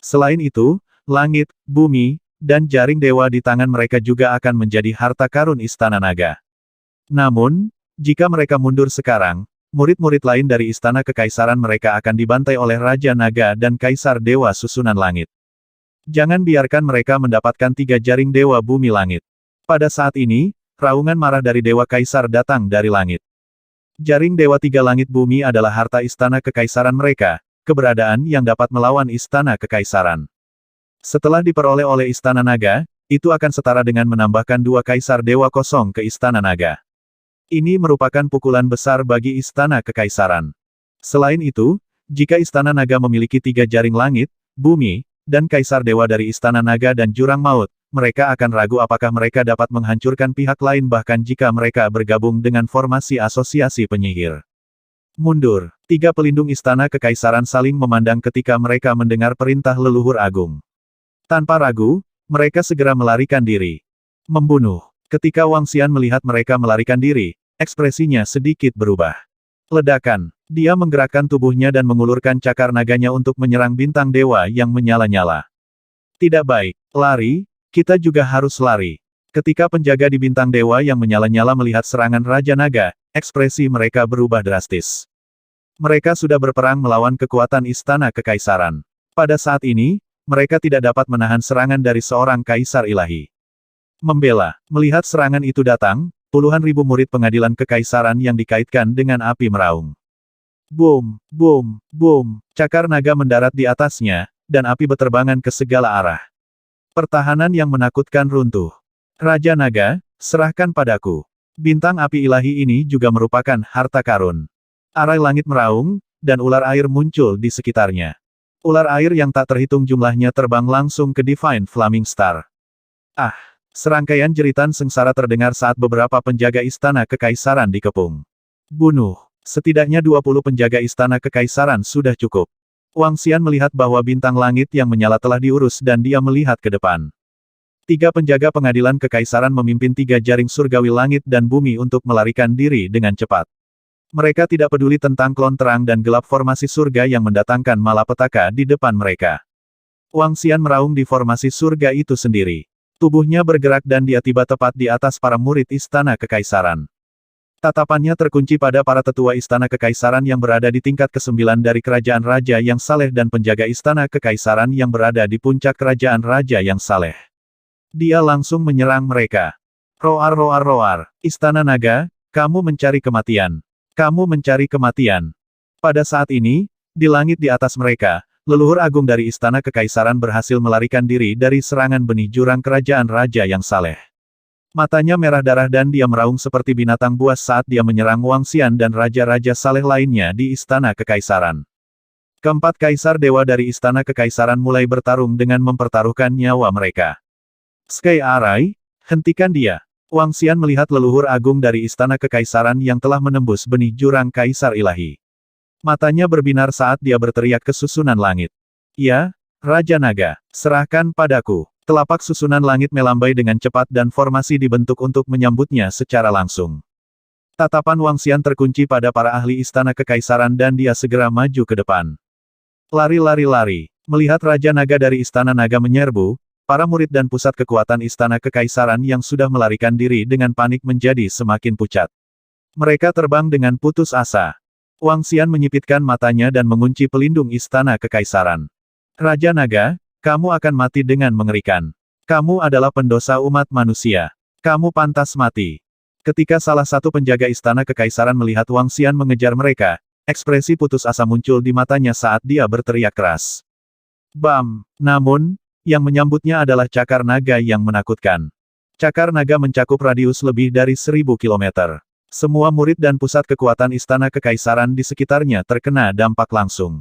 A: Selain itu, langit, bumi, dan jaring dewa di tangan mereka juga akan menjadi harta karun Istana Naga. Namun, jika mereka mundur sekarang, murid-murid lain dari Istana Kekaisaran mereka akan dibantai oleh Raja Naga dan Kaisar Dewa Susunan Langit. Jangan biarkan mereka mendapatkan 3 jaring dewa bumi langit. Pada saat ini, raungan marah dari Dewa Kaisar datang dari langit. Jaring Dewa 3 Langit Bumi adalah harta istana kekaisaran mereka, keberadaan yang dapat melawan Istana Kekaisaran. Setelah diperoleh oleh Istana Naga, itu akan setara dengan menambahkan 2 Kaisar Dewa Kosong ke Istana Naga. Ini merupakan pukulan besar bagi Istana Kekaisaran. Selain itu, jika Istana Naga memiliki 3 jaring langit, bumi, dan Kaisar Dewa dari Istana Naga dan Jurang Maut, mereka akan ragu apakah mereka dapat menghancurkan pihak lain bahkan jika mereka bergabung dengan formasi asosiasi penyihir. Mundur. 3 pelindung Istana Kekaisaran saling memandang ketika mereka mendengar perintah leluhur agung. Tanpa ragu, mereka segera melarikan diri. Membunuh. Ketika Wang Xian melihat mereka melarikan diri, ekspresinya sedikit berubah. Ledakan. Dia menggerakkan tubuhnya dan mengulurkan cakar naganya untuk menyerang bintang dewa yang menyala-nyala. Tidak baik. Lari. Kita juga harus lari. Ketika penjaga di bintang dewa yang menyala-nyala melihat serangan Raja Naga, ekspresi mereka berubah drastis. Mereka sudah berperang melawan kekuatan Istana Kekaisaran. Pada saat ini, mereka tidak dapat menahan serangan dari seorang Kaisar Ilahi. Membela. Melihat serangan itu datang, puluhan ribu murid pengadilan Kekaisaran yang dikaitkan dengan api meraung. Boom, boom, boom. Cakar naga mendarat di atasnya, dan api beterbangan ke segala arah. Pertahanan yang menakutkan runtuh. Raja Naga, serahkan padaku. Bintang api ilahi ini juga merupakan harta karun. Arai langit meraung, dan ular air muncul di sekitarnya. Ular air yang tak terhitung jumlahnya terbang langsung ke Divine Flaming Star. Ah! Serangkaian jeritan sengsara terdengar saat beberapa penjaga Istana Kekaisaran dikepung. Bunuh. Setidaknya 20 penjaga Istana Kekaisaran sudah cukup. Wang Xian melihat bahwa bintang langit yang menyala telah diurus dan dia melihat ke depan. 3 penjaga pengadilan Kekaisaran memimpin 3 jaring surgawi langit dan bumi untuk melarikan diri dengan cepat. Mereka tidak peduli tentang klon terang dan gelap formasi surga yang mendatangkan malapetaka di depan mereka. Wang Xian meraung di formasi surga itu sendiri. Tubuhnya bergerak dan dia tiba tepat di atas para murid Istana Kekaisaran. Tatapannya terkunci pada para tetua Istana Kekaisaran yang berada di tingkat ke-9 dari Kerajaan Raja yang Saleh dan penjaga Istana Kekaisaran yang berada di puncak Kerajaan Raja yang Saleh. Dia langsung menyerang mereka. Roar roar roar. Istana Naga, kamu mencari kematian. Kamu mencari kematian. Pada saat ini, di langit di atas mereka, leluhur agung dari Istana Kekaisaran berhasil melarikan diri dari serangan benih jurang Kerajaan Raja yang Saleh. Matanya merah darah dan dia meraung seperti binatang buas saat dia menyerang Wang Xian dan Raja-Raja Saleh lainnya di Istana Kekaisaran. Keempat Kaisar Dewa dari Istana Kekaisaran mulai bertarung dengan mempertaruhkan nyawa mereka. Sky Arai, hentikan dia. Wang Xian melihat leluhur agung dari Istana Kekaisaran yang telah menembus benih jurang Kaisar Ilahi. Matanya berbinar saat dia berteriak ke susunan langit. Ya, Raja Naga, serahkan padaku. Telapak susunan langit melambai dengan cepat dan formasi dibentuk untuk menyambutnya secara langsung. Tatapan Wang Xian terkunci pada para ahli Istana Kekaisaran dan dia segera maju ke depan. Lari-lari-lari. Melihat Raja Naga dari Istana Naga menyerbu, para murid dan pusat kekuatan Istana Kekaisaran yang sudah melarikan diri dengan panik menjadi semakin pucat. Mereka terbang dengan putus asa. Wang Xian menyipitkan matanya dan mengunci pelindung Istana Kekaisaran. Raja Naga, kamu akan mati dengan mengerikan. Kamu adalah pendosa umat manusia. Kamu pantas mati. Ketika salah satu penjaga Istana Kekaisaran melihat Wang Xian mengejar mereka, ekspresi putus asa muncul di matanya saat dia berteriak keras. Bam! Namun, yang menyambutnya adalah cakar naga yang menakutkan. Cakar naga mencakup radius lebih dari 1000 km. Semua murid dan pusat kekuatan Istana Kekaisaran di sekitarnya terkena dampak langsung.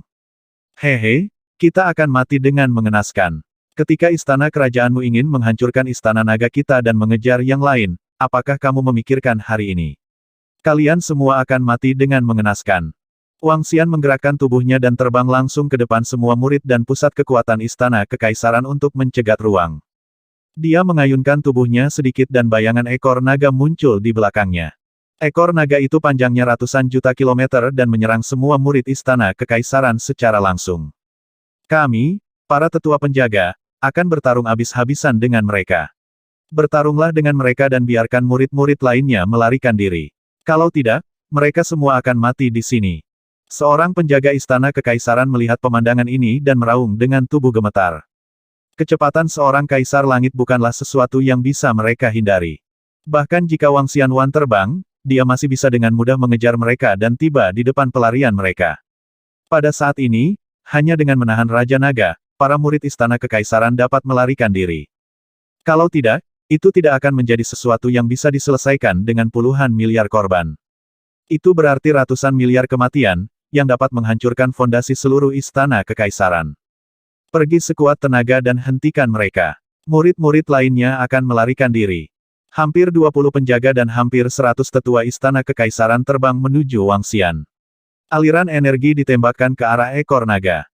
A: Hehe, kita akan mati dengan mengenaskan. Ketika istana kerajaanmu ingin menghancurkan istana naga kita dan mengejar yang lain, apakah kamu memikirkan hari ini? Kalian semua akan mati dengan mengenaskan. Wang Xian menggerakkan tubuhnya dan terbang langsung ke depan semua murid dan pusat kekuatan Istana Kekaisaran untuk mencegat ruang. Dia mengayunkan tubuhnya sedikit dan bayangan ekor naga muncul di belakangnya. Ekor naga itu panjangnya ratusan juta kilometer dan menyerang semua murid Istana Kekaisaran secara langsung. Kami, para tetua penjaga, akan bertarung habis-habisan dengan mereka. Bertarunglah dengan mereka dan biarkan murid-murid lainnya melarikan diri. Kalau tidak, mereka semua akan mati di sini. Seorang penjaga Istana Kekaisaran melihat pemandangan ini dan meraung dengan tubuh gemetar. Kecepatan seorang kaisar langit bukanlah sesuatu yang bisa mereka hindari. Bahkan jika Wang Xianwan terbang, dia masih bisa dengan mudah mengejar mereka dan tiba di depan pelarian mereka. Pada saat ini, Hanya dengan menahan Raja Naga, para murid Istana Kekaisaran dapat melarikan diri. Kalau tidak, itu tidak akan menjadi sesuatu yang bisa diselesaikan dengan puluhan miliar korban. Itu berarti ratusan miliar kematian, yang dapat menghancurkan fondasi seluruh Istana Kekaisaran. Pergi sekuat tenaga dan hentikan mereka. Murid-murid lainnya akan melarikan diri. Hampir 20 penjaga dan hampir 100 tetua Istana Kekaisaran terbang menuju Wang Xian. Aliran energi ditembakkan ke arah ekor naga.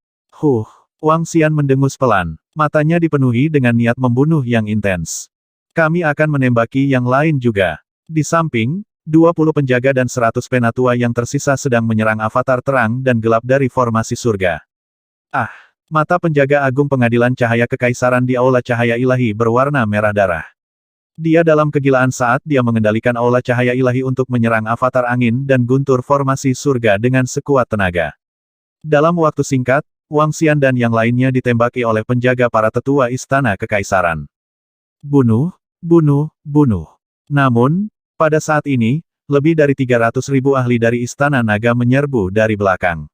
A: Wang Xian mendengus pelan. Matanya dipenuhi dengan niat membunuh yang intens. Kami akan menembaki yang lain juga. Di samping, 20 penjaga dan 100 penatua yang tersisa sedang menyerang avatar terang dan gelap dari formasi surga. Mata penjaga agung pengadilan cahaya kekaisaran di aula cahaya ilahi berwarna merah darah. Dia dalam kegilaan saat dia mengendalikan aula cahaya ilahi untuk menyerang avatar angin dan guntur formasi surga dengan sekuat tenaga. Dalam waktu singkat, Wang Xian dan yang lainnya ditembaki oleh penjaga para tetua Istana Kekaisaran. Bunuh, bunuh, bunuh. Namun, pada saat ini, lebih dari 300.000 ahli dari Istana Naga menyerbu dari belakang.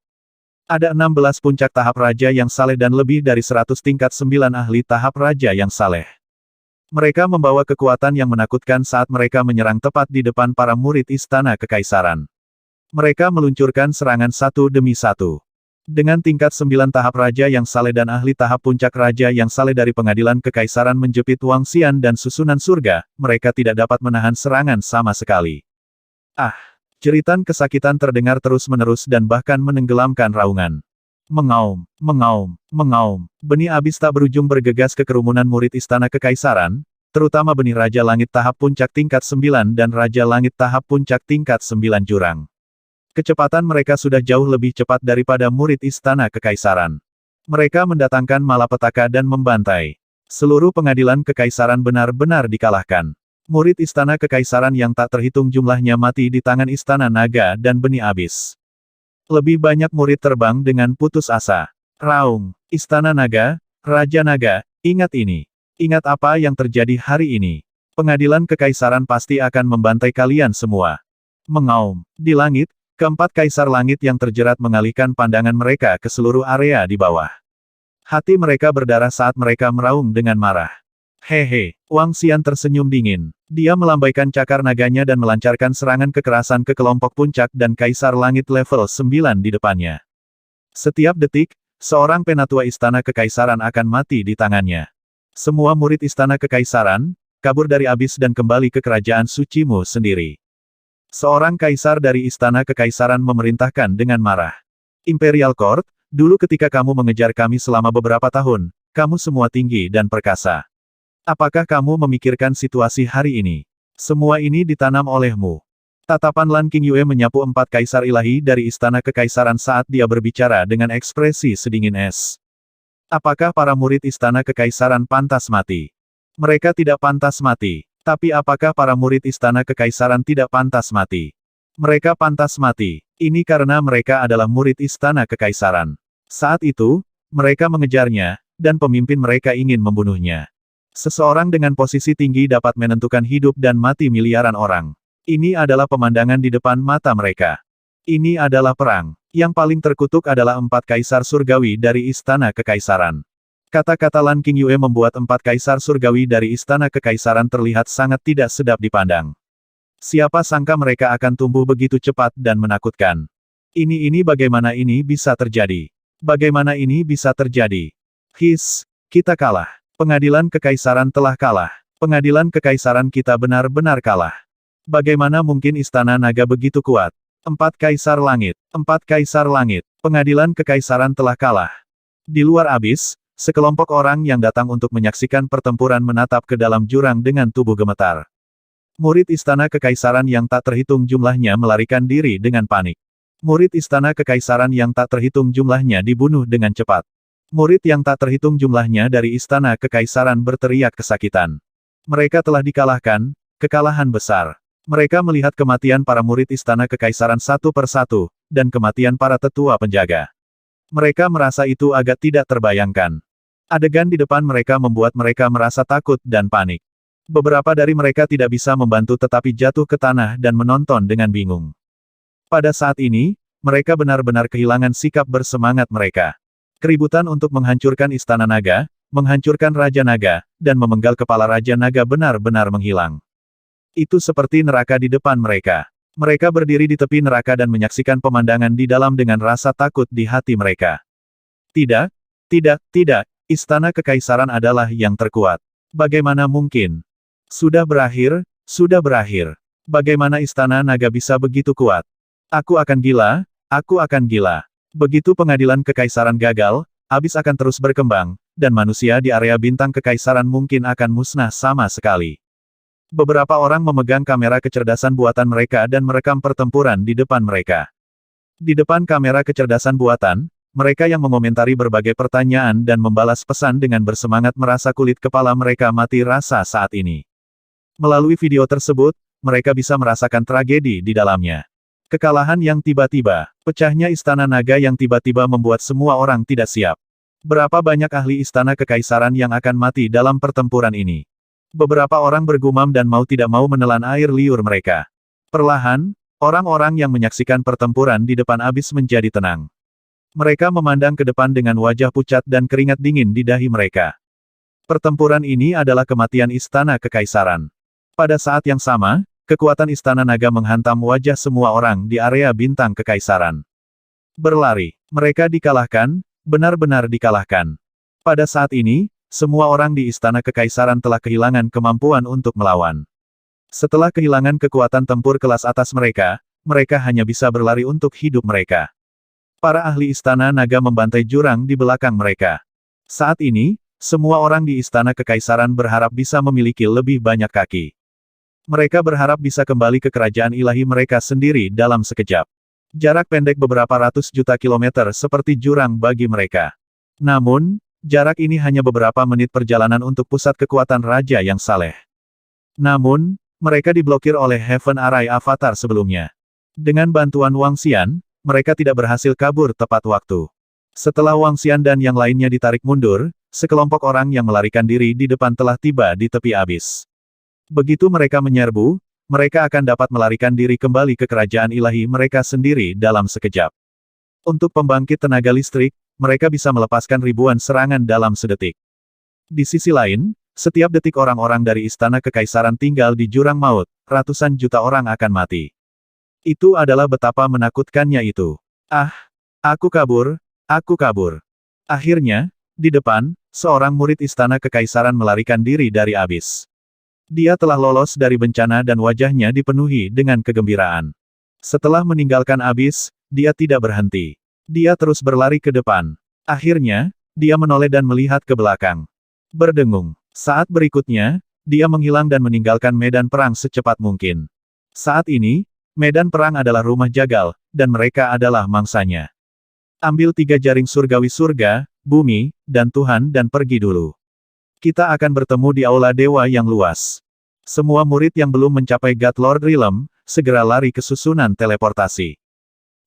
A: Ada 16 puncak tahap raja yang saleh dan lebih dari 100 tingkat 9 ahli tahap raja yang saleh. Mereka membawa kekuatan yang menakutkan saat mereka menyerang tepat di depan para murid Istana Kekaisaran. Mereka meluncurkan serangan satu demi satu. Dengan tingkat 9 tahap raja yang saleh dan ahli tahap puncak raja yang saleh dari pengadilan kekaisaran menjepit Wang Xian dan susunan surga, mereka tidak dapat menahan serangan sama sekali. Jeritan kesakitan terdengar terus-menerus dan bahkan menenggelamkan raungan. Mengaum, mengaum, mengaum. Benih abis tak berujung bergegas ke kerumunan murid Istana Kekaisaran, terutama benih Raja Langit tahap puncak tingkat 9 dan Raja Langit tahap puncak tingkat 9 jurang. Kecepatan mereka sudah jauh lebih cepat daripada murid Istana Kekaisaran. Mereka mendatangkan malapetaka dan membantai. Seluruh pengadilan kekaisaran benar-benar dikalahkan. Murid Istana Kekaisaran yang tak terhitung jumlahnya mati di tangan Istana Naga dan benih abis. Lebih banyak murid terbang dengan putus asa. Raung, Istana Naga, Raja Naga, ingat ini. Ingat apa yang terjadi hari ini. Pengadilan kekaisaran pasti akan membantai kalian semua. Mengaum. Di langit, keempat kaisar langit yang terjerat mengalihkan pandangan mereka ke seluruh area di bawah. Hati mereka berdarah saat mereka meraung dengan marah. Hehe, Wang Xian tersenyum dingin. Dia melambaikan cakar naganya dan melancarkan serangan kekerasan ke kelompok puncak dan kaisar langit level 9 di depannya. Setiap detik, seorang penatua Istana Kekaisaran akan mati di tangannya. Semua murid Istana Kekaisaran, kabur dari abis dan kembali ke kerajaan sucimu sendiri. Seorang kaisar dari Istana Kekaisaran memerintahkan dengan marah. Imperial Court, dulu ketika kamu mengejar kami selama beberapa tahun, kamu semua tinggi dan perkasa. Apakah kamu memikirkan situasi hari ini? Semua ini ditanam olehmu. Tatapan Lan Qingyue menyapu 4 kaisar ilahi dari Istana Kekaisaran saat dia berbicara dengan ekspresi sedingin es. Apakah para murid Istana Kekaisaran pantas mati? Mereka tidak pantas mati. Tapi apakah para murid Istana Kekaisaran tidak pantas mati? Mereka pantas mati. Ini karena mereka adalah murid Istana Kekaisaran. Saat itu, mereka mengejarnya, dan pemimpin mereka ingin membunuhnya. Seseorang dengan posisi tinggi dapat menentukan hidup dan mati miliaran orang. Ini adalah pemandangan di depan mata mereka. Ini adalah perang. Yang paling terkutuk adalah 4 kaisar surgawi dari Istana Kekaisaran. Kata-kata Lan Qingyue membuat 4 kaisar surgawi dari Istana Kekaisaran terlihat sangat tidak sedap dipandang. Siapa sangka mereka akan tumbuh begitu cepat dan menakutkan. Ini bagaimana ini bisa terjadi? Bagaimana ini bisa terjadi? Kita kalah. Pengadilan kekaisaran telah kalah. Pengadilan kekaisaran kita benar-benar kalah. Bagaimana mungkin Istana Naga begitu kuat? 4 kaisar langit. 4 kaisar langit. Pengadilan kekaisaran telah kalah. Di luar abis, sekelompok orang yang datang untuk menyaksikan pertempuran menatap ke dalam jurang dengan tubuh gemetar. Murid Istana Kekaisaran yang tak terhitung jumlahnya melarikan diri dengan panik. Murid Istana Kekaisaran yang tak terhitung jumlahnya dibunuh dengan cepat. Murid yang tak terhitung jumlahnya dari Istana Kekaisaran berteriak kesakitan. Mereka telah dikalahkan, kekalahan besar. Mereka melihat kematian para murid Istana Kekaisaran satu persatu, dan kematian para tetua penjaga. Mereka merasa itu agak tidak terbayangkan. Adegan di depan mereka membuat mereka merasa takut dan panik. Beberapa dari mereka tidak bisa membantu tetapi jatuh ke tanah dan menonton dengan bingung. Pada saat ini, mereka benar-benar kehilangan sikap bersemangat mereka. Keributan untuk menghancurkan Istana Naga, menghancurkan Raja Naga, dan memenggal kepala Raja Naga benar-benar menghilang. Itu seperti neraka di depan mereka. Mereka berdiri di tepi neraka dan menyaksikan pemandangan di dalam dengan rasa takut di hati mereka. Tidak, tidak, tidak, Istana Kekaisaran adalah yang terkuat. Bagaimana mungkin? Sudah berakhir, sudah berakhir. Bagaimana Istana Naga bisa begitu kuat? Aku akan gila, aku akan gila. Begitu pengadilan Kekaisaran gagal, Abyss akan terus berkembang, dan manusia di area bintang Kekaisaran mungkin akan musnah sama sekali. Beberapa orang memegang kamera kecerdasan buatan mereka dan merekam pertempuran di depan mereka. Di depan kamera kecerdasan buatan, mereka yang mengomentari berbagai pertanyaan dan membalas pesan dengan bersemangat merasa kulit kepala mereka mati rasa saat ini. Melalui video tersebut, mereka bisa merasakan tragedi di dalamnya. Kekalahan yang tiba-tiba, pecahnya Istana Naga yang tiba-tiba membuat semua orang tidak siap. Berapa banyak ahli Istana Kekaisaran yang akan mati dalam pertempuran ini? Beberapa orang bergumam dan mau tidak mau menelan air liur mereka. Perlahan, orang-orang yang menyaksikan pertempuran di depan Abyss menjadi tenang. Mereka memandang ke depan dengan wajah pucat dan keringat dingin di dahi mereka. Pertempuran ini adalah kematian Istana Kekaisaran. Pada saat yang sama, kekuatan Istana Naga menghantam wajah semua orang di area bintang Kekaisaran. Berlari, mereka dikalahkan, benar-benar dikalahkan. Pada saat ini, semua orang di Istana Kekaisaran telah kehilangan kemampuan untuk melawan. Setelah kehilangan kekuatan tempur kelas atas mereka, mereka hanya bisa berlari untuk hidup mereka. Para ahli Istana Naga membantai jurang di belakang mereka. Saat ini, semua orang di Istana Kekaisaran berharap bisa memiliki lebih banyak kaki. Mereka berharap bisa kembali ke kerajaan ilahi mereka sendiri dalam sekejap. Jarak pendek beberapa ratus juta kilometer seperti jurang bagi mereka. Namun, jarak ini hanya beberapa menit perjalanan untuk pusat kekuatan Raja yang saleh. Namun, mereka diblokir oleh Heaven Array Avatar sebelumnya. Dengan bantuan Wang Xian, mereka tidak berhasil kabur tepat waktu. Setelah Wang Xian dan yang lainnya ditarik mundur, sekelompok orang yang melarikan diri di depan telah tiba di tepi Abyss. Begitu mereka menyerbu, mereka akan dapat melarikan diri kembali ke kerajaan ilahi mereka sendiri dalam sekejap. Untuk pembangkit tenaga listrik, mereka bisa melepaskan ribuan serangan dalam sedetik. Di sisi lain, setiap detik orang-orang dari Istana Kekaisaran tinggal di jurang maut, ratusan juta orang akan mati. Itu adalah betapa menakutkannya itu. Ah, aku kabur, aku kabur. Akhirnya, di depan, seorang murid Istana Kekaisaran melarikan diri dari Abyss. Dia telah lolos dari bencana dan wajahnya dipenuhi dengan kegembiraan. Setelah meninggalkan Abyss, dia tidak berhenti. Dia terus berlari ke depan. Akhirnya, dia menoleh dan melihat ke belakang. Berdengung. Saat berikutnya, dia menghilang dan meninggalkan medan perang secepat mungkin. Saat ini, medan perang adalah rumah jagal, dan mereka adalah mangsanya. Ambil 3 jaring surgawi surga, bumi, dan Tuhan dan pergi dulu. Kita akan bertemu di Aula Dewa yang luas. Semua murid yang belum mencapai God Lord Realm, segera lari ke susunan teleportasi.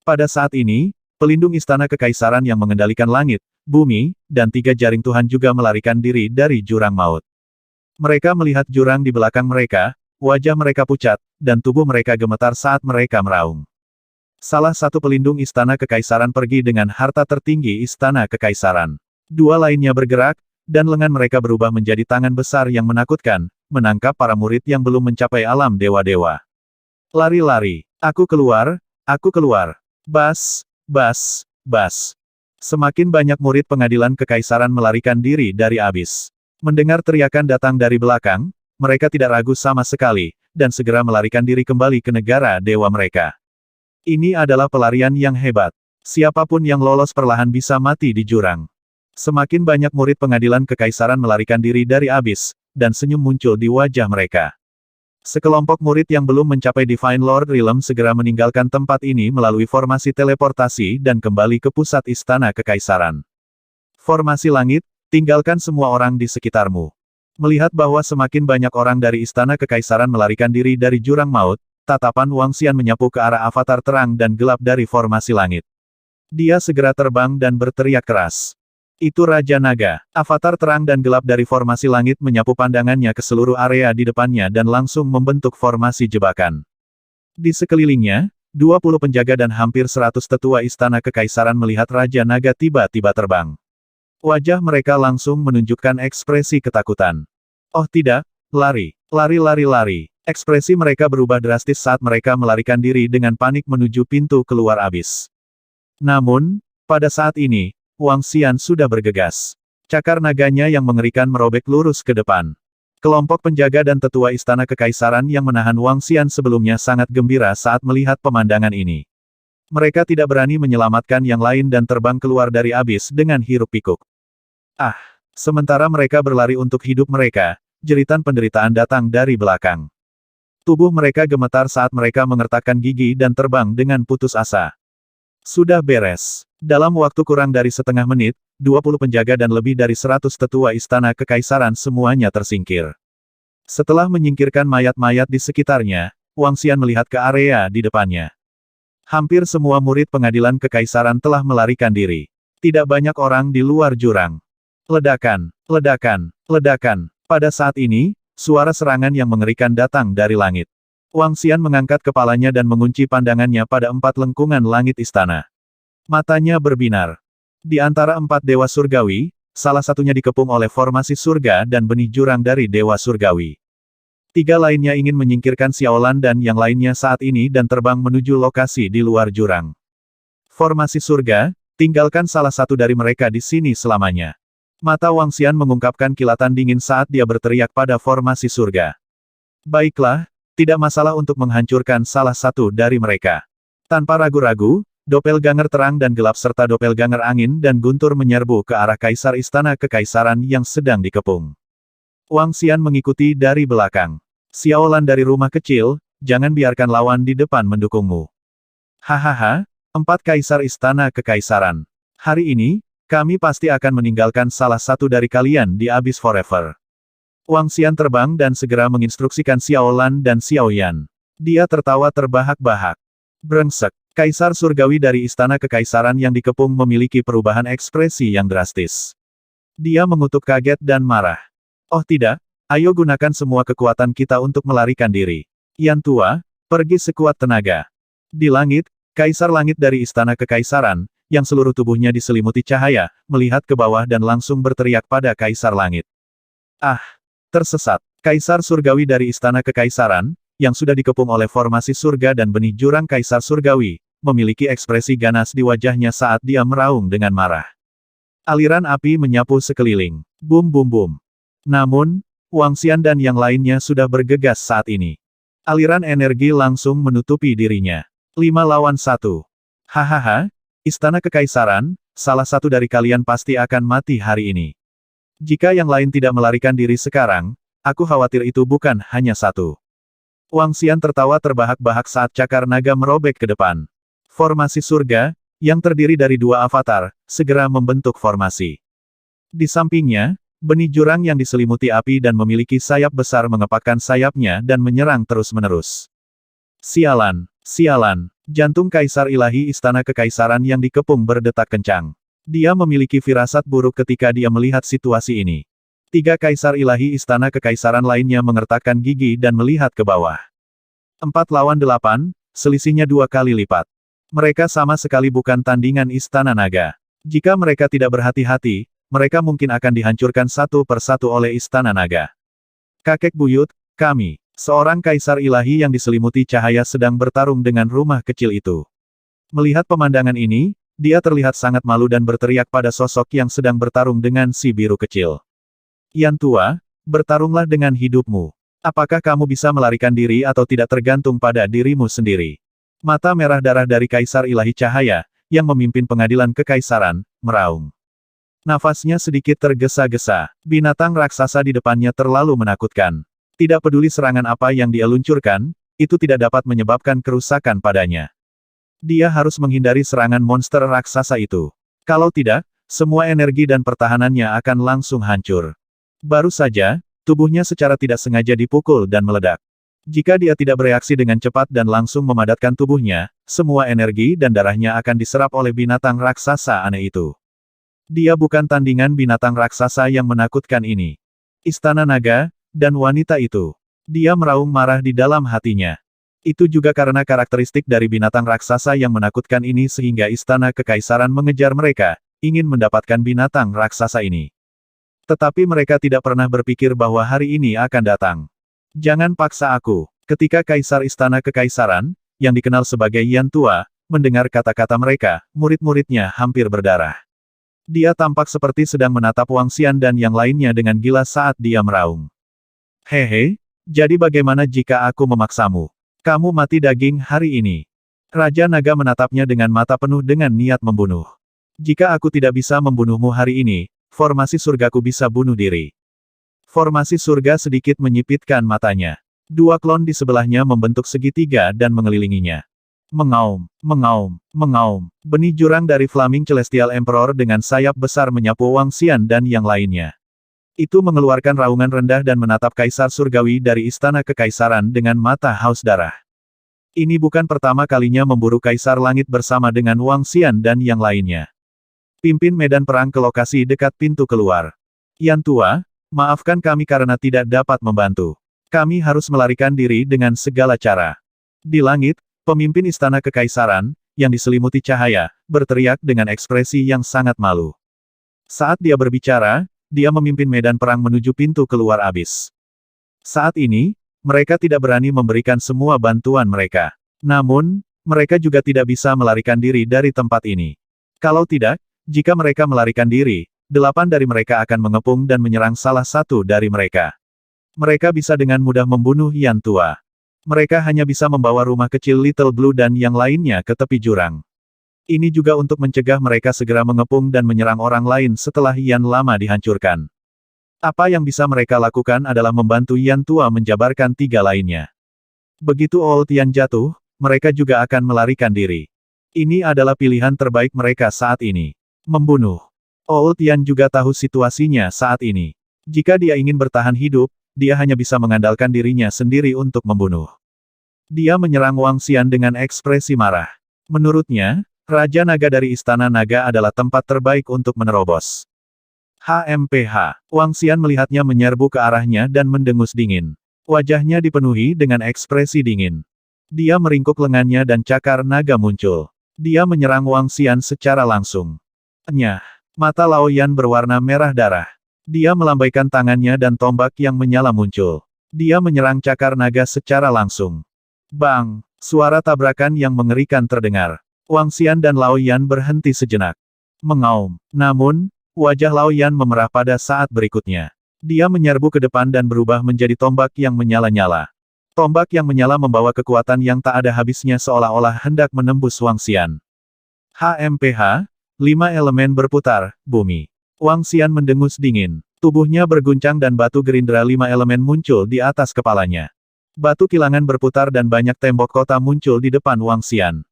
A: Pada saat ini, pelindung Istana Kekaisaran yang mengendalikan langit, bumi, dan 3 jaring Tuhan juga melarikan diri dari jurang maut. Mereka melihat jurang di belakang mereka, wajah mereka pucat, dan tubuh mereka gemetar saat mereka meraung. Salah satu pelindung Istana Kekaisaran pergi dengan harta tertinggi Istana Kekaisaran. 2 lainnya bergerak, dan lengan mereka berubah menjadi tangan besar yang menakutkan, menangkap para murid yang belum mencapai alam dewa-dewa. Lari-lari, aku keluar, aku keluar. Bas, bas, bas. Semakin banyak murid pengadilan Kekaisaran melarikan diri dari Abyss. Mendengar teriakan datang dari belakang, mereka tidak ragu sama sekali, dan segera melarikan diri kembali ke negara dewa mereka. Ini adalah pelarian yang hebat. Siapapun yang lolos perlahan bisa mati di jurang. Semakin banyak murid pengadilan Kekaisaran melarikan diri dari Abyss, dan senyum muncul di wajah mereka. Sekelompok murid yang belum mencapai Divine Lord Realm segera meninggalkan tempat ini melalui formasi teleportasi dan kembali ke pusat Istana Kekaisaran. Formasi langit, tinggalkan semua orang di sekitarmu. Melihat bahwa semakin banyak orang dari Istana Kekaisaran melarikan diri dari jurang maut, tatapan Wang Xian menyapu ke arah avatar terang dan gelap dari formasi langit. Dia segera terbang dan berteriak keras. Itu Raja Naga. Avatar terang dan gelap dari formasi langit menyapu pandangannya ke seluruh area di depannya dan langsung membentuk formasi jebakan. Di sekelilingnya, 20 penjaga dan hampir 100 tetua Istana Kekaisaran melihat Raja Naga tiba-tiba terbang. Wajah mereka langsung menunjukkan ekspresi ketakutan. Oh tidak, lari, lari lari lari. Ekspresi mereka berubah drastis saat mereka melarikan diri dengan panik menuju pintu keluar abis. Namun, pada saat ini, Wang Xian sudah bergegas. Cakar naganya yang mengerikan merobek lurus ke depan. Kelompok penjaga dan tetua istana kekaisaran yang menahan Wang Xian sebelumnya sangat gembira saat melihat pemandangan ini. Mereka tidak berani menyelamatkan yang lain dan terbang keluar dari abis dengan hiruk-pikuk. Ah! Sementara mereka berlari untuk hidup mereka, jeritan penderitaan datang dari belakang. Tubuh mereka gemetar saat mereka mengertakkan gigi dan terbang dengan putus asa. Sudah beres. Dalam waktu kurang dari setengah menit, 20 penjaga dan lebih dari 100 tetua istana kekaisaran semuanya tersingkir. Setelah menyingkirkan mayat-mayat di sekitarnya, Wang Xian melihat ke area di depannya. Hampir semua murid pengadilan kekaisaran telah melarikan diri. Tidak banyak orang di luar jurang. Ledakan, ledakan, ledakan. Pada saat ini, suara serangan yang mengerikan datang dari langit. Wang Xian mengangkat kepalanya dan mengunci pandangannya pada 4 lengkungan langit istana. Matanya berbinar. Di antara 4 dewa surgawi, salah satunya dikepung oleh formasi surga dan benih jurang dari dewa surgawi. 3 lainnya ingin menyingkirkan Xiaolan dan yang lainnya saat ini dan terbang menuju lokasi di luar jurang. Formasi surga, tinggalkan salah satu dari mereka di sini selamanya. Mata Wang Xian mengungkapkan kilatan dingin saat dia berteriak pada formasi surga. Baiklah, tidak masalah untuk menghancurkan salah satu dari mereka. Tanpa ragu-ragu, doppelganger terang dan gelap serta doppelganger angin dan guntur menyerbu ke arah kaisar istana kekaisaran yang sedang dikepung. Wang Xian mengikuti dari belakang. Xiaolan dari rumah kecil, jangan biarkan lawan di depan mendukungmu. Hahaha, 4 kaisar istana kekaisaran. Hari ini, kami pasti akan meninggalkan salah satu dari kalian di Abyss Forever. Wang Xian terbang dan segera menginstruksikan Xiaolan dan Xiaoyan. Dia tertawa terbahak-bahak. Brengsek, kaisar surgawi dari istana kekaisaran yang dikepung memiliki perubahan ekspresi yang drastis. Dia mengutuk kaget dan marah. Oh tidak, ayo gunakan semua kekuatan kita untuk melarikan diri. Yan Tua, pergi sekuat tenaga. Di langit, kaisar langit dari istana kekaisaran, yang seluruh tubuhnya diselimuti cahaya, melihat ke bawah dan langsung berteriak pada kaisar langit. Ah! Tersesat. Kaisar surgawi dari istana kekaisaran, yang sudah dikepung oleh formasi surga dan benih jurang kaisar surgawi, memiliki ekspresi ganas di wajahnya saat dia meraung dengan marah. Aliran api menyapu sekeliling. Bum bum bum. Namun, Wang Xian dan yang lainnya sudah bergegas saat ini. Aliran energi langsung menutupi dirinya. 5 lawan 1. Hahaha. Istana kekaisaran, salah satu dari kalian pasti akan mati hari ini. Jika yang lain tidak melarikan diri sekarang, aku khawatir itu bukan hanya satu. Wang Xian tertawa terbahak-bahak saat cakar naga merobek ke depan. Formasi surga, yang terdiri dari 2 avatar, segera membentuk formasi. Di sampingnya, benih jurang yang diselimuti api dan memiliki sayap besar mengepakkan sayapnya dan menyerang terus-menerus. Sialan, sialan. Jantung kaisar ilahi istana kekaisaran yang dikepung berdetak kencang. Dia memiliki firasat buruk ketika dia melihat situasi ini. 3 kaisar ilahi istana kekaisaran lainnya mengertakkan gigi dan melihat ke bawah. 4 lawan 8, selisihnya 2 kali lipat. Mereka sama sekali bukan tandingan istana naga. Jika mereka tidak berhati-hati, mereka mungkin akan dihancurkan satu persatu oleh istana naga. Kakek buyut, kami. Seorang kaisar ilahi yang diselimuti cahaya sedang bertarung dengan rumah kecil itu. Melihat pemandangan ini, dia terlihat sangat malu dan berteriak pada sosok yang sedang bertarung dengan si biru kecil. Yan Tua, bertarunglah dengan hidupmu. Apakah kamu bisa melarikan diri atau tidak tergantung pada dirimu sendiri. Mata merah darah dari kaisar ilahi cahaya, yang memimpin pengadilan kekaisaran, meraung. Nafasnya sedikit tergesa-gesa. Binatang raksasa di depannya terlalu menakutkan. Tidak peduli serangan apa yang dia luncurkan, itu tidak dapat menyebabkan kerusakan padanya. Dia harus menghindari serangan monster raksasa itu. Kalau tidak, semua energi dan pertahanannya akan langsung hancur. Baru saja, tubuhnya secara tidak sengaja dipukul dan meledak. Jika dia tidak bereaksi dengan cepat dan langsung memadatkan tubuhnya, semua energi dan darahnya akan diserap oleh binatang raksasa aneh itu. Dia bukan tandingan binatang raksasa yang menakutkan ini. Istana naga, dan wanita itu. Dia meraung marah di dalam hatinya. Itu juga karena karakteristik dari binatang raksasa yang menakutkan ini sehingga istana kekaisaran mengejar mereka, ingin mendapatkan binatang raksasa ini. Tetapi mereka tidak pernah berpikir bahwa hari ini akan datang. Jangan paksa aku. Ketika Kaisar Istana Kekaisaran, yang dikenal sebagai Yan Tua, mendengar kata-kata mereka, murid-muridnya hampir berdarah. Dia tampak seperti sedang menatap Wang Xian dan yang lainnya dengan gila saat dia meraung. Hehe, jadi bagaimana jika aku memaksamu? Kamu mati daging hari ini. Raja Naga menatapnya dengan mata penuh dengan niat membunuh. Jika aku tidak bisa membunuhmu hari ini, formasi surgaku bisa bunuh diri. Formasi surga sedikit menyipitkan matanya. Dua klon di sebelahnya membentuk segitiga dan mengelilinginya. Mengaum, mengaum, mengaum. Benih jurang dari Flaming Celestial Emperor dengan sayap besar menyapu Wang Xian dan yang lainnya. Itu mengeluarkan raungan rendah dan menatap Kaisar Surgawi dari Istana Kekaisaran dengan mata haus darah. Ini bukan pertama kalinya memburu Kaisar Langit bersama dengan Wang Xian dan yang lainnya. Pimpin medan perang ke lokasi dekat pintu keluar. Yan Tua, maafkan kami karena tidak dapat membantu. Kami harus melarikan diri dengan segala cara. Di langit, pemimpin Istana Kekaisaran, yang diselimuti cahaya, berteriak dengan ekspresi yang sangat malu. Saat dia berbicara, dia memimpin medan perang menuju pintu keluar abis. Saat ini, mereka tidak berani memberikan semua bantuan mereka. Namun, mereka juga tidak bisa melarikan diri dari tempat ini. Kalau tidak, jika mereka melarikan diri, 8 dari mereka akan mengepung dan menyerang salah satu dari mereka. Mereka bisa dengan mudah membunuh Yan Tua. Mereka hanya bisa membawa rumah kecil Little Blue dan yang lainnya ke tepi jurang. Ini juga untuk mencegah mereka segera mengepung dan menyerang orang lain setelah Yan lama dihancurkan. Apa yang bisa mereka lakukan adalah membantu Yan Tua menjabarkan 3 lainnya. Begitu Old Yan jatuh, mereka juga akan melarikan diri. Ini adalah pilihan terbaik mereka saat ini. Membunuh. Old Yan juga tahu situasinya saat ini. Jika dia ingin bertahan hidup, dia hanya bisa mengandalkan dirinya sendiri untuk membunuh. Dia menyerang Wang Xian dengan ekspresi marah. Menurutnya, Raja Naga dari Istana Naga adalah tempat terbaik untuk menerobos. HMPH. Wang Xian melihatnya menyerbu ke arahnya dan mendengus dingin. Wajahnya dipenuhi dengan ekspresi dingin. Dia meringkuk lengannya dan cakar naga muncul. Dia menyerang Wang Xian secara langsung. Nyah. Mata Lao Yan berwarna merah darah. Dia melambaikan tangannya dan tombak yang menyala muncul. Dia menyerang cakar naga secara langsung. Bang! Suara tabrakan yang mengerikan terdengar. Wang Xian dan Lao Yan berhenti sejenak. Mengaum. Namun, wajah Lao Yan memerah pada saat berikutnya. Dia menyerbu ke depan dan berubah menjadi tombak yang menyala-nyala. Tombak yang menyala membawa kekuatan yang tak ada habisnya seolah-olah hendak menembus Wang Xian. HMPH, 5 elemen berputar, bumi. Wang Xian mendengus dingin. Tubuhnya berguncang dan batu gerindra 5 elemen muncul di atas kepalanya. Batu kilangan berputar dan banyak tembok kota muncul di depan Wang Xian.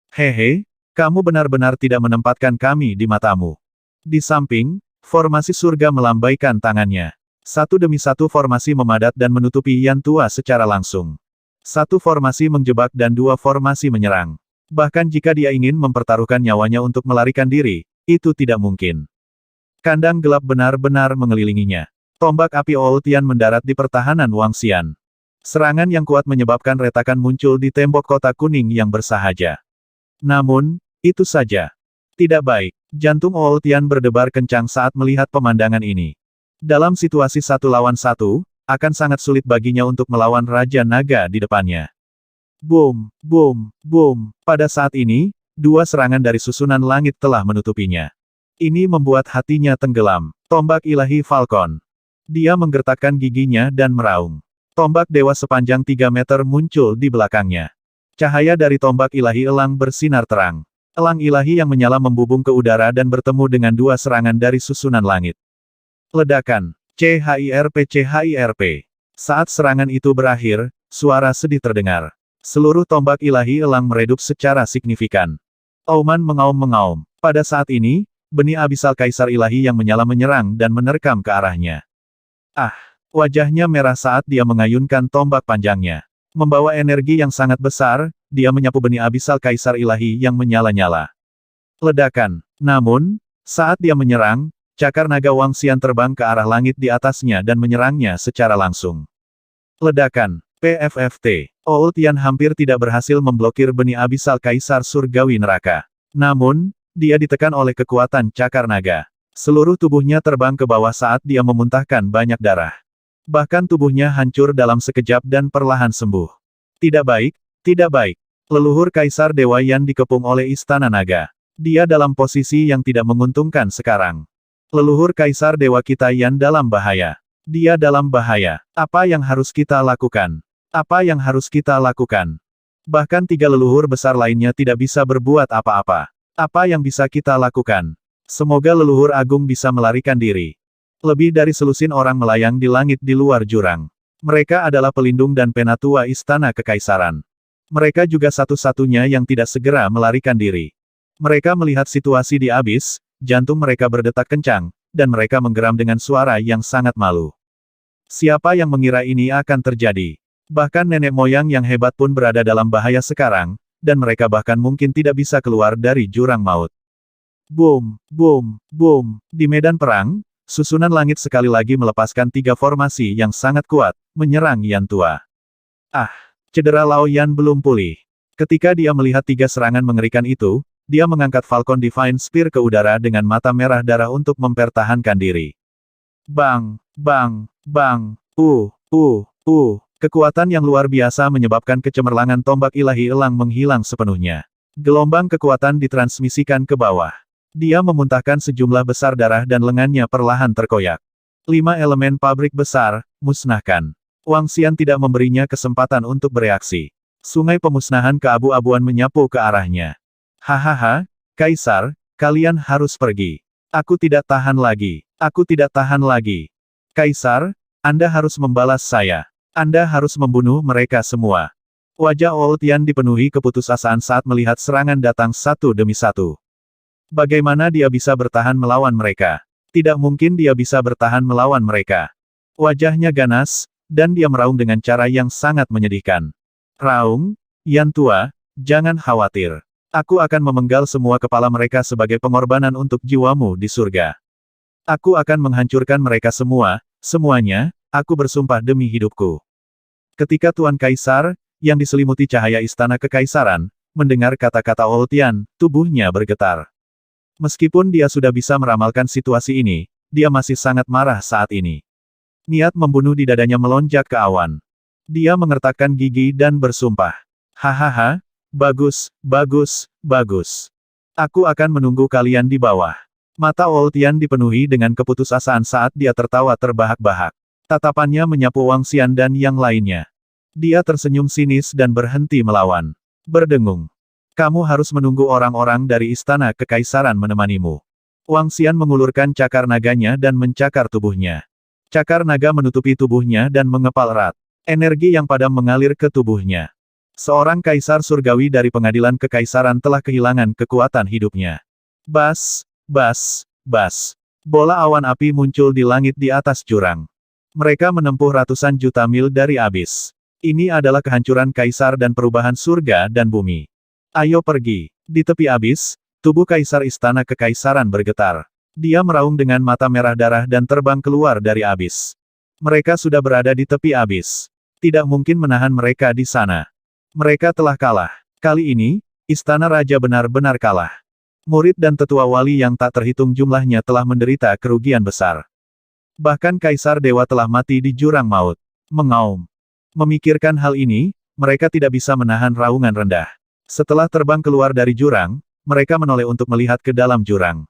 A: Hehe, kamu benar-benar tidak menempatkan kami di matamu. Di samping, formasi surga melambaikan tangannya. Satu demi satu formasi memadat dan menutupi Yan Tua secara langsung. Satu formasi menjebak dan 2 formasi menyerang. Bahkan jika dia ingin mempertaruhkan nyawanya untuk melarikan diri, itu tidak mungkin. Kandang gelap benar-benar mengelilinginya. Tombak api Old Yan mendarat di pertahanan Wang Xian. Serangan yang kuat menyebabkan retakan muncul di tembok kota kuning yang bersahaja. Namun, itu saja. Tidak baik. Jantung Old Yan berdebar kencang saat melihat pemandangan ini. Dalam situasi 1 lawan 1, akan sangat sulit baginya untuk melawan Raja Naga di depannya. Boom, boom, boom. Pada saat ini, 2 serangan dari susunan langit telah menutupinya. Ini membuat hatinya tenggelam. Tombak ilahi Falcon. Dia menggertakkan giginya dan meraung. Tombak dewa sepanjang 3 meter muncul di belakangnya. Cahaya dari tombak ilahi elang bersinar terang. Elang ilahi yang menyala membubung ke udara dan bertemu dengan 2 serangan dari susunan langit. Ledakan. CHIRP. Saat serangan itu berakhir, suara sedih terdengar. Seluruh tombak ilahi elang meredup secara signifikan. Auman mengaum-mengaum. Pada saat ini, benih abisal kaisar ilahi yang menyala menyerang dan menerkam ke arahnya. Ah! Wajahnya merah saat dia mengayunkan tombak panjangnya. Membawa energi yang sangat besar, dia menyapu benih abisal kaisar ilahi yang menyala-nyala. Ledakan. Namun, saat dia menyerang, cakar naga Wang Xian terbang ke arah langit di atasnya dan menyerangnya secara langsung. Ledakan. PFFT. Old Yan hampir tidak berhasil memblokir benih abisal kaisar surgawi neraka. Namun, Dia ditekan oleh kekuatan cakar naga. Seluruh tubuhnya terbang ke bawah saat dia memuntahkan banyak darah. Bahkan tubuhnya hancur dalam sekejap dan perlahan sembuh. Tidak baik, tidak baik. Leluhur Kaisar Dewa Yan dikepung oleh Istana Naga. Dia dalam posisi yang tidak menguntungkan sekarang. Leluhur Kaisar Dewa kita Yan dalam bahaya. Dia dalam bahaya. Apa yang harus kita lakukan? Apa yang harus kita lakukan? Bahkan 3 leluhur besar lainnya tidak bisa berbuat apa-apa. Apa yang bisa kita lakukan? Semoga leluhur agung bisa melarikan diri. Lebih dari selusin orang melayang di langit di luar jurang. Mereka adalah pelindung dan penatua Istana Kekaisaran. Mereka juga satu-satunya yang tidak segera melarikan diri. Mereka melihat situasi di abis, jantung mereka berdetak kencang, dan mereka menggeram dengan suara yang sangat malu. Siapa yang mengira ini akan terjadi? Bahkan nenek moyang yang hebat pun berada dalam bahaya sekarang, dan mereka bahkan mungkin tidak bisa keluar dari jurang maut. Boom, boom, boom. Di medan perang, susunan langit sekali lagi melepaskan 3 formasi yang sangat kuat, menyerang Yan Tua. Ah, cedera Lao Yan belum pulih. Ketika dia melihat 3 serangan mengerikan itu, dia mengangkat Falcon Divine Spear ke udara dengan mata merah darah untuk mempertahankan diri. Bang, bang, bang, Kekuatan yang luar biasa menyebabkan kecemerlangan tombak ilahi elang menghilang sepenuhnya. Gelombang kekuatan ditransmisikan ke bawah. Dia memuntahkan sejumlah besar darah dan lengannya perlahan terkoyak. 5 elemen pabrik besar, musnahkan. Wang Xian tidak memberinya kesempatan untuk bereaksi. Sungai pemusnahan keabu-abuan menyapu ke arahnya. Hahaha, Kaisar, kalian harus pergi. Aku tidak tahan lagi. Aku tidak tahan lagi. Kaisar, Anda harus membalas saya. Anda harus membunuh mereka semua. Wajah Old Yan dipenuhi keputusasaan saat melihat serangan datang satu demi satu. Bagaimana dia bisa bertahan melawan mereka? Tidak mungkin dia bisa bertahan melawan mereka. Wajahnya ganas, dan dia meraung dengan cara yang sangat menyedihkan. Raung, Yan Tua, jangan khawatir. Aku akan memenggal semua kepala mereka sebagai pengorbanan untuk jiwamu di surga. Aku akan menghancurkan mereka semua, semuanya, aku bersumpah demi hidupku. Ketika Tuan Kaisar, yang diselimuti cahaya Istana Kekaisaran, mendengar kata-kata Old Yan, tubuhnya bergetar. Meskipun dia sudah bisa meramalkan situasi ini, dia masih sangat marah saat ini. Niat membunuh di dadanya melonjak ke awan. Dia mengertakkan gigi dan bersumpah. Hahaha. Bagus, bagus, bagus. Aku akan menunggu kalian di bawah. Mata Old Yan dipenuhi dengan keputusasaan saat dia tertawa terbahak-bahak. Tatapannya menyapu Wang Xian dan yang lainnya. Dia tersenyum sinis dan berhenti melawan. Berdengung. Kamu harus menunggu orang-orang dari Istana Kekaisaran menemanimu. Wang Xian mengulurkan cakar naganya dan mencakar tubuhnya. Cakar naga menutupi tubuhnya dan mengepal erat. Energi yang padam mengalir ke tubuhnya. Seorang kaisar surgawi dari pengadilan kekaisaran telah kehilangan kekuatan hidupnya. Bas, bas, bas. Bola awan api muncul di langit di atas jurang. Mereka menempuh ratusan juta mil dari abis. Ini adalah kehancuran kaisar dan perubahan surga dan bumi. Ayo pergi. Di tepi abis, tubuh kaisar Istana Kekaisaran bergetar. Dia meraung dengan mata merah darah dan terbang keluar dari abis. Mereka sudah berada di tepi abis. Tidak mungkin menahan mereka di sana. Mereka telah kalah. Kali ini, Istana Raja benar-benar kalah. Murid dan tetua wali yang tak terhitung jumlahnya telah menderita kerugian besar. Bahkan Kaisar Dewa telah mati di jurang maut. Mengaum. Memikirkan hal ini, mereka tidak bisa menahan raungan rendah. Setelah terbang keluar dari jurang, mereka menoleh untuk melihat ke dalam jurang.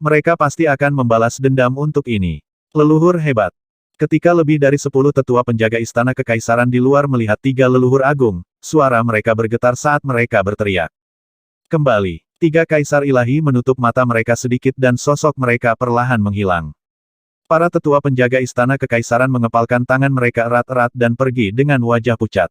A: Mereka pasti akan membalas dendam untuk ini. Leluhur hebat. Ketika lebih dari 10 tetua penjaga Istana Kekaisaran di luar melihat 3 leluhur agung, suara mereka bergetar saat mereka berteriak. Kembali, 3 kaisar ilahi menutup mata mereka sedikit dan sosok mereka perlahan menghilang. Para tetua penjaga Istana Kekaisaran mengepalkan tangan mereka erat-erat dan pergi dengan wajah pucat.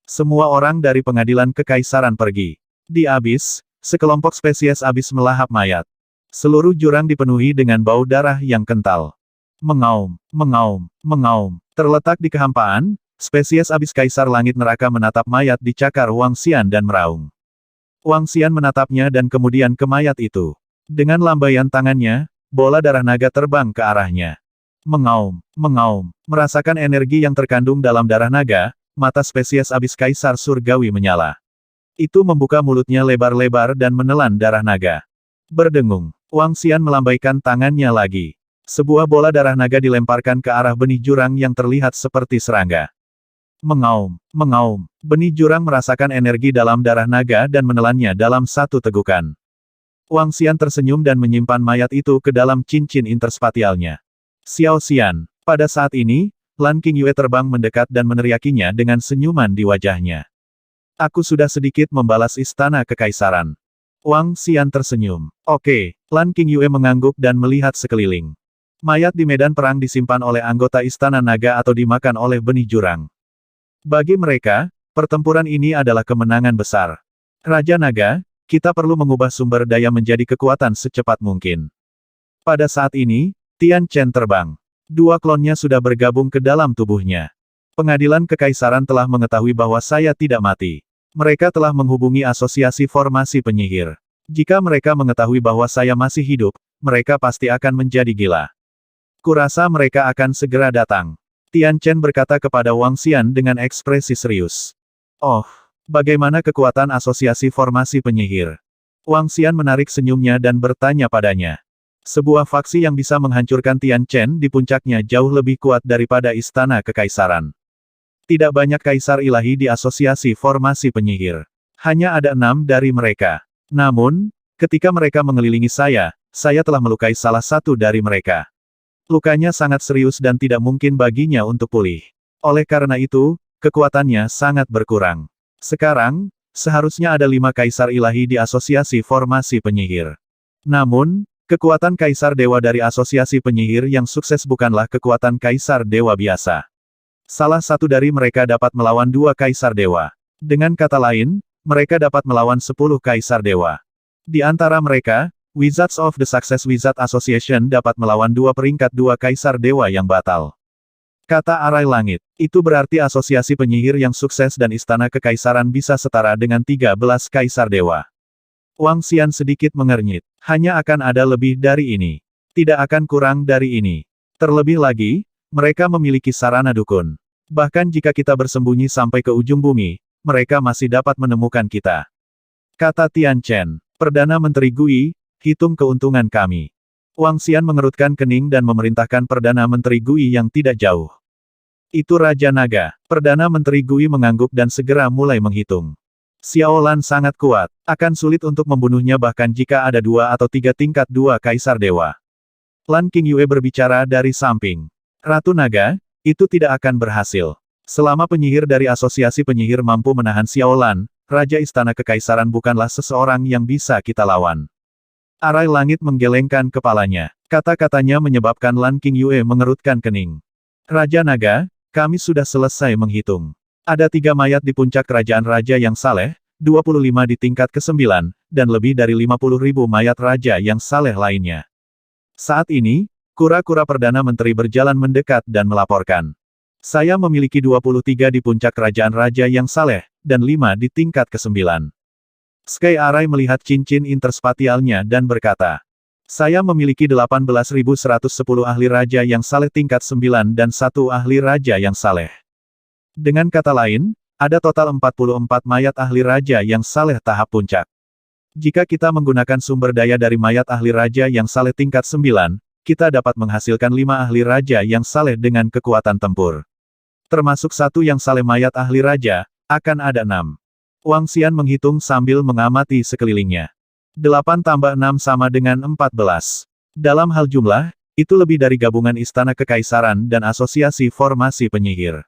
A: Semua orang dari pengadilan kekaisaran pergi. Di abis, sekelompok spesies abis melahap mayat. Seluruh jurang dipenuhi dengan bau darah yang kental. Mengaum, mengaum, mengaum. Terletak di kehampaan, spesies abis kaisar langit neraka menatap mayat di cakar Wang Xian dan meraung. Wang Xian menatapnya dan kemudian ke mayat itu. Dengan lambaian tangannya, bola darah naga terbang ke arahnya. Mengaum, mengaum. Merasakan energi yang terkandung dalam darah naga, mata spesies abis kaisar surgawi menyala. Itu membuka mulutnya lebar-lebar dan menelan darah naga. Berdengung, Wang Xian melambaikan tangannya lagi. Sebuah bola darah naga dilemparkan ke arah benih jurang yang terlihat seperti serangga. Mengaum, mengaum. Benih jurang merasakan energi dalam darah naga dan menelannya dalam satu tegukan. Wang Xian tersenyum dan menyimpan mayat itu ke dalam cincin interspatialnya. Xiao Xian. Pada saat ini, Lan Qingyue terbang mendekat dan meneriakinya dengan senyuman di wajahnya. Aku sudah sedikit membalas istana kekaisaran. Wang Xian tersenyum. Oke, Lan Qingyue mengangguk dan melihat sekeliling. Mayat di medan perang disimpan oleh anggota istana naga atau dimakan oleh benih jurang. Bagi mereka, pertempuran ini adalah kemenangan besar. Raja Naga, kita perlu mengubah sumber daya menjadi kekuatan secepat mungkin. Pada saat ini, Tian Chen terbang. Dua klonnya sudah bergabung ke dalam tubuhnya. Pengadilan Kekaisaran telah mengetahui bahwa saya tidak mati. Mereka telah menghubungi Asosiasi Formasi Penyihir. Jika mereka mengetahui bahwa saya masih hidup, mereka pasti akan menjadi gila. Kurasa mereka akan segera datang. Tian Chen berkata kepada Wang Xian dengan ekspresi serius. Oh, bagaimana kekuatan Asosiasi Formasi Penyihir? Wang Xian menarik senyumnya dan bertanya padanya. Sebuah faksi yang bisa menghancurkan Tian Chen di puncaknya jauh lebih kuat daripada Istana Kekaisaran. Tidak banyak kaisar ilahi di Asosiasi Formasi Penyihir. Hanya ada 6 dari mereka. Namun, ketika mereka mengelilingi saya telah melukai salah satu dari mereka. Lukanya sangat serius dan tidak mungkin baginya untuk pulih. Oleh karena itu, kekuatannya sangat berkurang. Sekarang, seharusnya ada 5 kaisar ilahi di Asosiasi Formasi Penyihir. Namun, kekuatan kaisar dewa dari Asosiasi Penyihir yang sukses bukanlah kekuatan kaisar dewa biasa. Salah satu dari mereka dapat melawan 2 kaisar dewa. Dengan kata lain, mereka dapat melawan 10 kaisar dewa. Di antara mereka, Wizards of the Success Wizard Association dapat melawan 2 peringkat 2 kaisar dewa yang batal. Kata Arai Langit, itu berarti asosiasi penyihir yang sukses dan istana kekaisaran bisa setara dengan 13 kaisar dewa. Wang Xian sedikit mengernyit. Hanya akan ada lebih dari ini. Tidak akan kurang dari ini. Terlebih lagi, mereka memiliki sarana dukun. Bahkan jika kita bersembunyi sampai ke ujung bumi, mereka masih dapat menemukan kita. Kata Tian Chen, Perdana Menteri Gui, hitung keuntungan kami. Wang Xian mengerutkan kening dan memerintahkan Perdana Menteri Gui yang tidak jauh. Itu Raja Naga. Perdana Menteri Gui mengangguk dan segera mulai menghitung. Xiao Lan sangat kuat, akan sulit untuk membunuhnya bahkan jika ada 2 atau 3 tingkat 2 kaisar dewa. Lan Qingyue berbicara dari samping. Ratu Naga, itu tidak akan berhasil. Selama penyihir dari asosiasi penyihir mampu menahan Xiao Lan, Raja Istana Kekaisaran bukanlah seseorang yang bisa kita lawan. Arai Langit menggelengkan kepalanya. Kata-katanya menyebabkan Lan Qingyue mengerutkan kening. Raja Naga, kami sudah selesai menghitung. Ada 3 mayat di puncak kerajaan Raja yang saleh, 25 di tingkat ke-9, dan lebih dari 50.000 mayat Raja yang saleh lainnya. Saat ini, kura-kura Perdana Menteri berjalan mendekat dan melaporkan. Saya memiliki 23 di puncak kerajaan Raja yang saleh, dan 5 di tingkat ke-9. Sky Arai melihat cincin interspatialnya dan berkata, saya memiliki 18.110 ahli raja yang saleh tingkat 9 dan 1 ahli raja yang saleh. Dengan kata lain, ada total 44 mayat ahli raja yang saleh tahap puncak. Jika kita menggunakan sumber daya dari mayat ahli raja yang saleh tingkat 9, kita dapat menghasilkan 5 ahli raja yang saleh dengan kekuatan tempur. Termasuk 1 yang saleh mayat ahli raja, akan ada 6. Wang Xian menghitung sambil mengamati sekelilingnya. 8 tambah 6 sama dengan 14. Dalam hal jumlah, itu lebih dari gabungan Istana Kekaisaran dan Asosiasi Formasi Penyihir.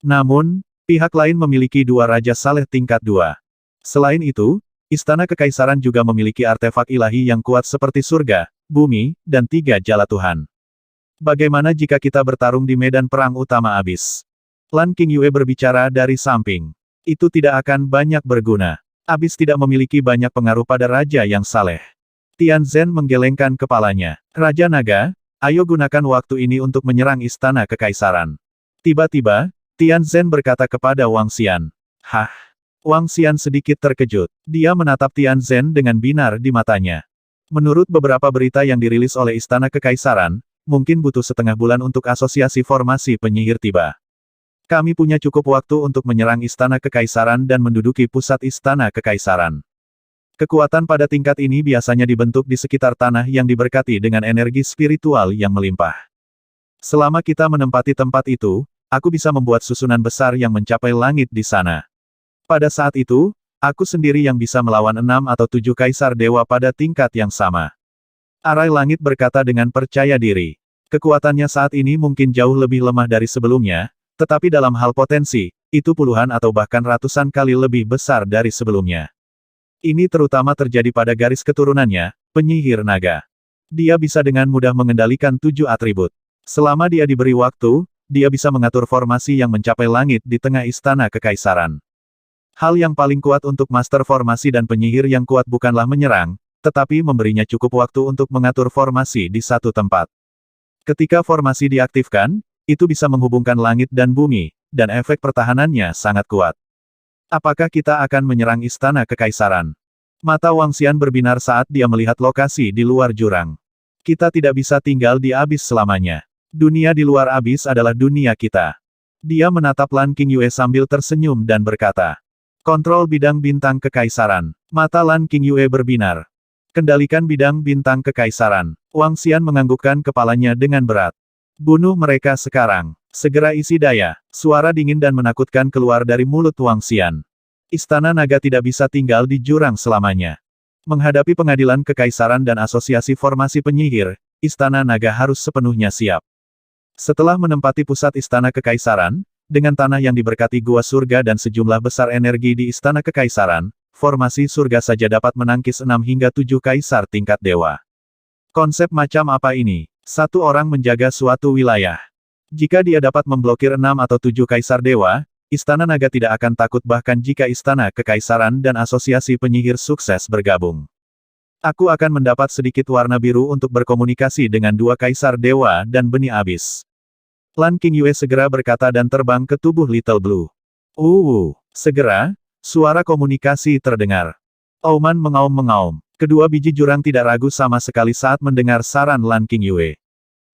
A: Namun, pihak lain memiliki 2 Raja Saleh tingkat 2. Selain itu, Istana Kekaisaran juga memiliki artefak ilahi yang kuat seperti surga, bumi, dan 3 jala Tuhan. Bagaimana jika kita bertarung di medan perang utama abis? Lan Qingyue berbicara dari samping. Itu tidak akan banyak berguna. Abis tidak memiliki banyak pengaruh pada raja yang saleh. Tian Zhen menggelengkan kepalanya. Raja Naga, ayo gunakan waktu ini untuk menyerang Istana Kekaisaran. Tiba-tiba, Tian Zhen berkata kepada Wang Xian. Hah? Wang Xian sedikit terkejut. Dia menatap Tian Zhen dengan binar di matanya. Menurut beberapa berita yang dirilis oleh Istana Kekaisaran, mungkin butuh setengah bulan untuk asosiasi formasi penyihir tiba. Kami punya cukup waktu untuk menyerang Istana Kekaisaran dan menduduki pusat Istana Kekaisaran. Kekuatan pada tingkat ini biasanya dibentuk di sekitar tanah yang diberkati dengan energi spiritual yang melimpah. Selama kita menempati tempat itu, aku bisa membuat susunan besar yang mencapai langit di sana. Pada saat itu, aku sendiri yang bisa melawan 6 atau 7 kaisar dewa pada tingkat yang sama. Arai langit berkata dengan percaya diri. Kekuatannya saat ini mungkin jauh lebih lemah dari sebelumnya, tetapi dalam hal potensi, itu puluhan atau bahkan ratusan kali lebih besar dari sebelumnya. Ini terutama terjadi pada garis keturunannya, penyihir naga. Dia bisa dengan mudah mengendalikan 7 atribut. Selama dia diberi waktu, dia bisa mengatur formasi yang mencapai langit di tengah istana kekaisaran. Hal yang paling kuat untuk master formasi dan penyihir yang kuat bukanlah menyerang, tetapi memberinya cukup waktu untuk mengatur formasi di satu tempat. Ketika formasi diaktifkan, itu bisa menghubungkan langit dan bumi, dan efek pertahanannya sangat kuat. Apakah kita akan menyerang istana kekaisaran? Mata Wang Xian berbinar saat dia melihat lokasi di luar jurang. Kita tidak bisa tinggal di abis selamanya. Dunia di luar abis adalah dunia kita. Dia menatap Lan Qingyue sambil tersenyum dan berkata, kontrol bidang bintang kekaisaran. Mata Lan Qingyue berbinar. Kendalikan bidang bintang kekaisaran. Wang Xian menganggukkan kepalanya dengan berat. Bunuh mereka sekarang. Segera isi daya. Suara dingin dan menakutkan keluar dari mulut Wang Xian. Istana naga tidak bisa tinggal di jurang selamanya. Menghadapi pengadilan kekaisaran dan asosiasi formasi penyihir, istana naga harus sepenuhnya siap. Setelah menempati pusat istana kekaisaran, dengan tanah yang diberkati gua surga dan sejumlah besar energi di istana kekaisaran, formasi surga saja dapat menangkis 6 hingga 7 kaisar tingkat dewa. Konsep macam apa ini? Satu orang menjaga suatu wilayah. Jika dia dapat memblokir 6 atau 7 kaisar dewa, istana naga tidak akan takut bahkan jika istana kekaisaran dan asosiasi penyihir sukses bergabung. Aku akan mendapat sedikit warna biru untuk berkomunikasi dengan 2 kaisar dewa dan benih abis. Lan Qingyue segera berkata dan terbang ke tubuh Little Blue. Segera, suara komunikasi terdengar. Auman mengaum-mengaum. Kedua biji jurang tidak ragu sama sekali saat mendengar saran Lan Qingyue.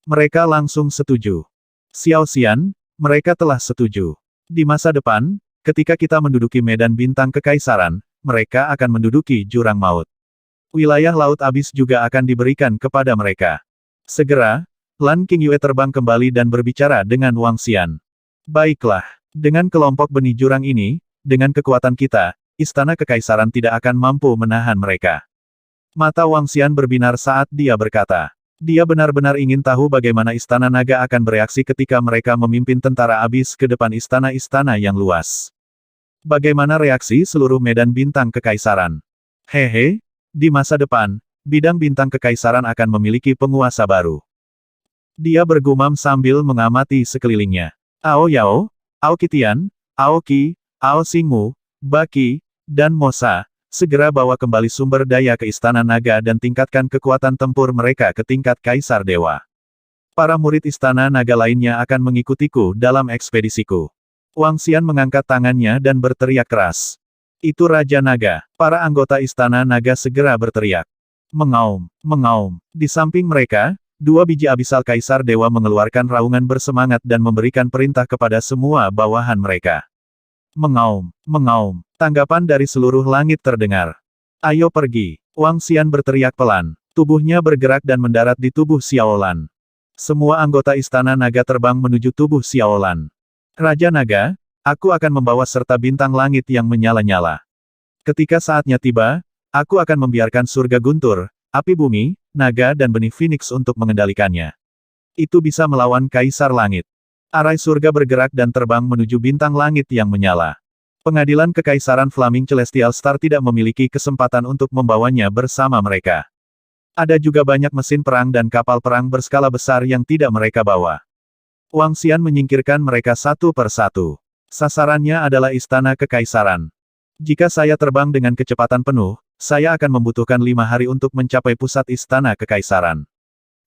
A: Mereka langsung setuju. Xiao Xian, mereka telah setuju. Di masa depan, ketika kita menduduki medan bintang kekaisaran, mereka akan menduduki jurang maut. Wilayah Laut Abis juga akan diberikan kepada mereka. Segera, Lan Qingyue terbang kembali dan berbicara dengan Wang Xian. Baiklah, dengan kelompok benih jurang ini, dengan kekuatan kita, istana kekaisaran tidak akan mampu menahan mereka. Mata Wang Xian berbinar saat dia berkata. Dia benar-benar ingin tahu bagaimana istana naga akan bereaksi ketika mereka memimpin tentara abis ke depan istana-istana yang luas. Bagaimana reaksi seluruh medan bintang kekaisaran? Hehe, di masa depan, bidang bintang kekaisaran akan memiliki penguasa baru. Dia bergumam sambil mengamati sekelilingnya. Ao Yao, Ao Qitian, Ao Qi, Ao Xingmu, Baqi, dan Mosa, segera bawa kembali sumber daya ke Istana Naga dan tingkatkan kekuatan tempur mereka ke tingkat Kaisar Dewa. Para murid Istana Naga lainnya akan mengikutiku dalam ekspedisiku. Wang Xian mengangkat tangannya dan berteriak keras. Itu Raja Naga. Para anggota Istana Naga segera berteriak. Mengaum, mengaum. Di samping mereka, 2 biji abisal Kaisar Dewa mengeluarkan raungan bersemangat dan memberikan perintah kepada semua bawahan mereka. Mengaum, mengaum. Tanggapan dari seluruh langit terdengar. Ayo pergi. Wang Xian berteriak pelan. Tubuhnya bergerak dan mendarat di tubuh Xiaolan. Semua anggota Istana Naga terbang menuju tubuh Xiaolan. Raja Naga, aku akan membawa serta bintang langit yang menyala-nyala. Ketika saatnya tiba, aku akan membiarkan surga guntur, api bumi, naga dan benih Phoenix untuk mengendalikannya. Itu bisa melawan Kaisar Langit. Arai surga bergerak dan terbang menuju bintang langit yang menyala. Pengadilan Kekaisaran Flaming Celestial Star tidak memiliki kesempatan untuk membawanya bersama mereka. Ada juga banyak mesin perang dan kapal perang berskala besar yang tidak mereka bawa. Wang Xian menyingkirkan mereka satu per satu. Sasarannya adalah Istana Kekaisaran. Jika saya terbang dengan kecepatan penuh, saya akan membutuhkan 5 hari untuk mencapai pusat Istana Kekaisaran.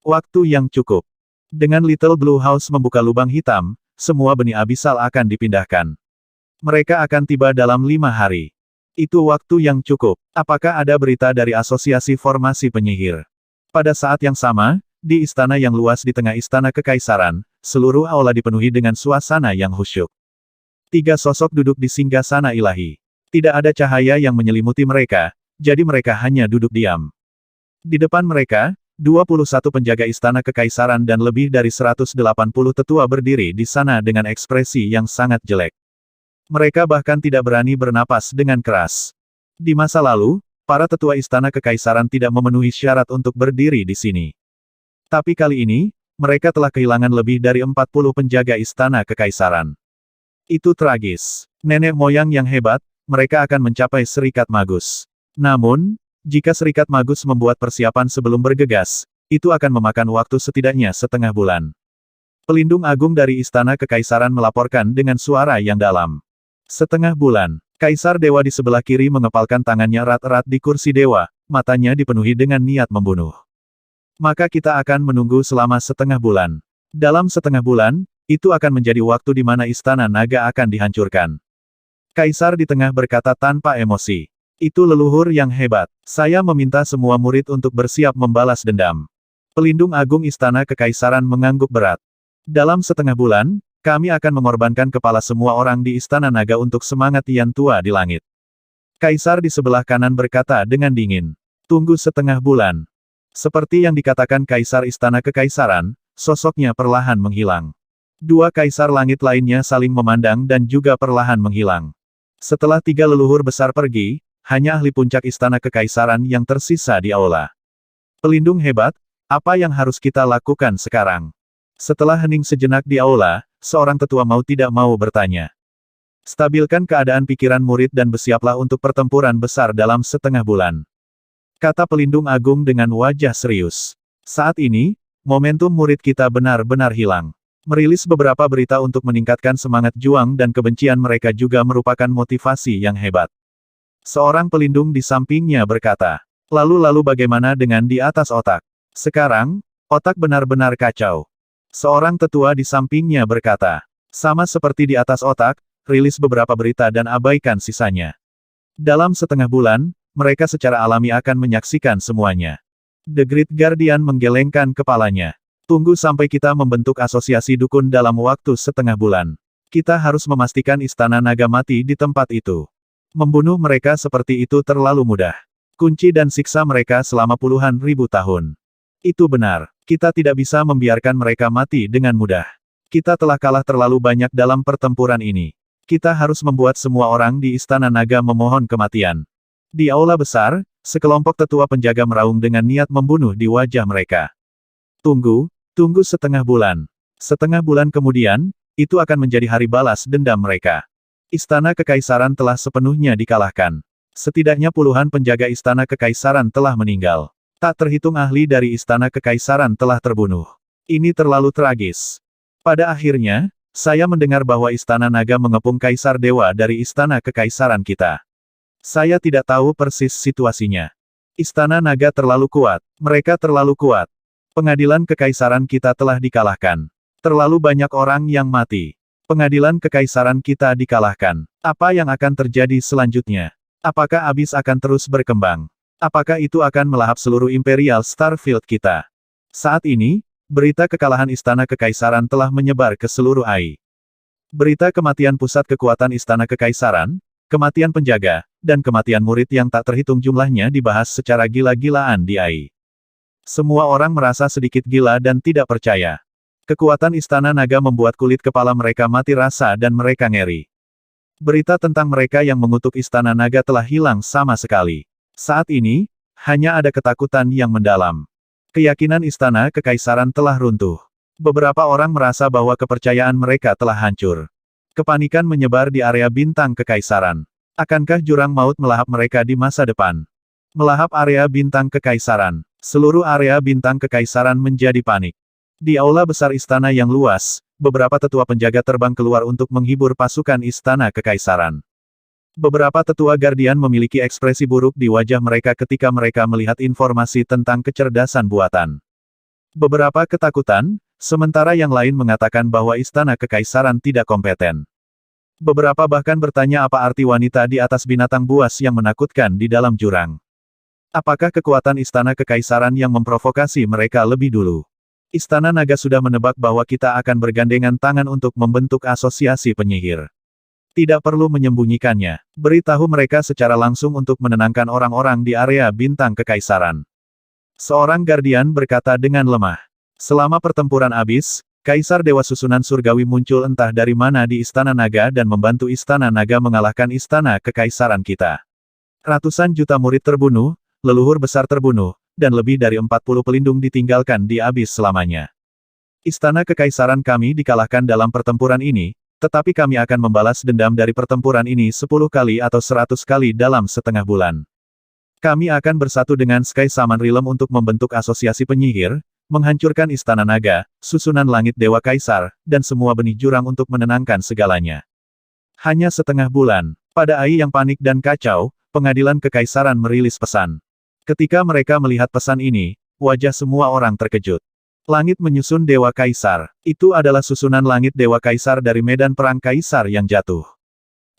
A: Waktu yang cukup. Dengan Little Blue House membuka lubang hitam, semua benih abisal akan dipindahkan. Mereka akan tiba dalam 5 hari. Itu waktu yang cukup. Apakah ada berita dari Asosiasi Formasi Penyihir? Pada saat yang sama, di istana yang luas di tengah Istana Kekaisaran, seluruh aula dipenuhi dengan suasana yang khusyuk. 3 sosok duduk di singgasana ilahi. Tidak ada cahaya yang menyelimuti mereka, jadi mereka hanya duduk diam. Di depan mereka, 21 penjaga istana kekaisaran dan lebih dari 180 tetua berdiri di sana dengan ekspresi yang sangat jelek. Mereka bahkan tidak berani bernapas dengan keras. Di masa lalu, para tetua istana kekaisaran tidak memenuhi syarat untuk berdiri di sini. Tapi kali ini, mereka telah kehilangan lebih dari 40 penjaga istana kekaisaran. Itu tragis. Nenek moyang yang hebat, mereka akan mencapai Serikat Magus. Namun, jika Serikat Magus membuat persiapan sebelum bergegas, itu akan memakan waktu setidaknya setengah bulan. Pelindung agung dari Istana Kekaisaran melaporkan dengan suara yang dalam. Setengah bulan. Kaisar Dewa di sebelah kiri mengepalkan tangannya erat-erat di kursi dewa, matanya dipenuhi dengan niat membunuh. Maka kita akan menunggu selama setengah bulan. Dalam setengah bulan, itu akan menjadi waktu di mana Istana Naga akan dihancurkan. Kaisar di tengah berkata tanpa emosi. Itu leluhur yang hebat. Saya meminta semua murid untuk bersiap membalas dendam. Pelindung agung Istana Kekaisaran mengangguk berat. Dalam setengah bulan, kami akan mengorbankan kepala semua orang di Istana Naga untuk semangat Yang Tua di langit. Kaisar di sebelah kanan berkata dengan dingin. Tunggu setengah bulan. Seperti yang dikatakan Kaisar Istana Kekaisaran, sosoknya perlahan menghilang. Dua kaisar langit lainnya saling memandang dan juga perlahan menghilang. Setelah tiga leluhur besar pergi, hanya ahli puncak Istana Kekaisaran yang tersisa di aula. Pelindung hebat, apa yang harus kita lakukan sekarang? Setelah hening sejenak di aula, seorang tetua mau tidak mau bertanya. Stabilkan keadaan pikiran murid dan bersiaplah untuk pertempuran besar dalam setengah bulan. Kata pelindung agung dengan wajah serius. Saat ini, momentum murid kita benar-benar hilang. Merilis beberapa berita untuk meningkatkan semangat juang dan kebencian mereka juga merupakan motivasi yang hebat. Seorang pelindung di sampingnya berkata, lalu bagaimana dengan di atas otak? Sekarang, otak benar-benar kacau. Seorang tetua di sampingnya berkata, sama seperti di atas otak, rilis beberapa berita dan abaikan sisanya. Dalam setengah bulan, mereka secara alami akan menyaksikan semuanya. The Great Guardian menggelengkan kepalanya. Tunggu sampai kita membentuk asosiasi dukun dalam waktu setengah bulan. Kita harus memastikan Istana Naga mati di tempat itu. Membunuh mereka seperti itu terlalu mudah. Kunci dan siksa mereka selama puluhan ribu tahun. Itu benar. Kita tidak bisa membiarkan mereka mati dengan mudah. Kita telah kalah terlalu banyak dalam pertempuran ini. Kita harus membuat semua orang di Istana Naga memohon kematian. Di aula besar, sekelompok tetua penjaga meraung dengan niat membunuh di wajah mereka. Tunggu setengah bulan. Setengah bulan kemudian, itu akan menjadi hari balas dendam mereka. Istana Kekaisaran telah sepenuhnya dikalahkan. Setidaknya puluhan penjaga Istana Kekaisaran telah meninggal. Tak terhitung ahli dari Istana Kekaisaran telah terbunuh. Ini terlalu tragis. Pada akhirnya, saya mendengar bahwa Istana Naga mengepung Kaisar Dewa dari Istana Kekaisaran kita. Saya tidak tahu persis situasinya. Istana Naga terlalu kuat. Mereka terlalu kuat. Pengadilan Kekaisaran kita telah dikalahkan. Terlalu banyak orang yang mati. Pengadilan Kekaisaran kita dikalahkan. Apa yang akan terjadi selanjutnya? Apakah Abyss akan terus berkembang? Apakah itu akan melahap seluruh Imperial Starfield kita? Saat ini, berita kekalahan Istana Kekaisaran telah menyebar ke seluruh AI. Berita kematian pusat kekuatan Istana Kekaisaran, kematian penjaga, dan kematian murid yang tak terhitung jumlahnya dibahas secara gila-gilaan di AI. Semua orang merasa sedikit gila dan tidak percaya. Kekuatan Istana Naga membuat kulit kepala mereka mati rasa dan mereka ngeri. Berita tentang mereka yang mengutuk Istana Naga telah hilang sama sekali. Saat ini, hanya ada ketakutan yang mendalam. Keyakinan Istana Kekaisaran telah runtuh. Beberapa orang merasa bahwa kepercayaan mereka telah hancur. Kepanikan menyebar di area bintang Kekaisaran. Akankah jurang maut melahap mereka di masa depan? Melahap area bintang Kekaisaran. Seluruh area bintang Kekaisaran menjadi panik. Di aula besar istana yang luas, beberapa tetua penjaga terbang keluar untuk menghibur pasukan Istana Kekaisaran. Beberapa tetua Guardian memiliki ekspresi buruk di wajah mereka ketika mereka melihat informasi tentang kecerdasan buatan. Beberapa ketakutan, sementara yang lain mengatakan bahwa Istana Kekaisaran tidak kompeten. Beberapa bahkan bertanya apa arti wanita di atas binatang buas yang menakutkan di dalam jurang. Apakah kekuatan Istana Kekaisaran yang memprovokasi mereka lebih dulu? Istana Naga sudah menebak bahwa kita akan bergandengan tangan untuk membentuk asosiasi penyihir. Tidak perlu menyembunyikannya. Beritahu mereka secara langsung untuk menenangkan orang-orang di area bintang kekaisaran. Seorang Guardian berkata dengan lemah. Selama pertempuran abis, Kaisar Dewa Susunan Surgawi muncul entah dari mana di Istana Naga dan membantu Istana Naga mengalahkan Istana Kekaisaran kita. Ratusan juta murid terbunuh, leluhur besar terbunuh, dan lebih dari 40 pelindung ditinggalkan di abis selamanya. Istana Kekaisaran kami dikalahkan dalam pertempuran ini, tetapi kami akan membalas dendam dari pertempuran ini 10 kali atau 100 kali dalam setengah bulan. Kami akan bersatu dengan Sky Shaman Realm untuk membentuk asosiasi penyihir, menghancurkan Istana Naga, susunan langit Dewa Kaisar, dan semua benih jurang untuk menenangkan segalanya. Hanya setengah bulan, pada Ai yang panik dan kacau, pengadilan kekaisaran merilis pesan. Ketika mereka melihat pesan ini, wajah semua orang terkejut. Langit menyusun Dewa Kaisar. Itu adalah susunan langit Dewa Kaisar dari medan perang Kaisar yang jatuh.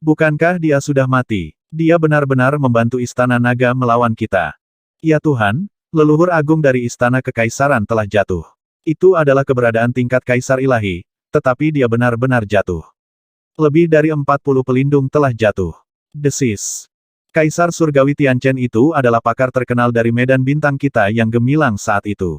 A: Bukankah dia sudah mati? Dia benar-benar membantu Istana Naga melawan kita. Ya Tuhan, leluhur agung dari Istana Kekaisaran telah jatuh. Itu adalah keberadaan tingkat Kaisar Ilahi, tetapi dia benar-benar jatuh. Lebih dari 40 pelindung telah jatuh. Desis. Kaisar Surgawi Tianchen itu adalah pakar terkenal dari medan bintang kita yang gemilang saat itu.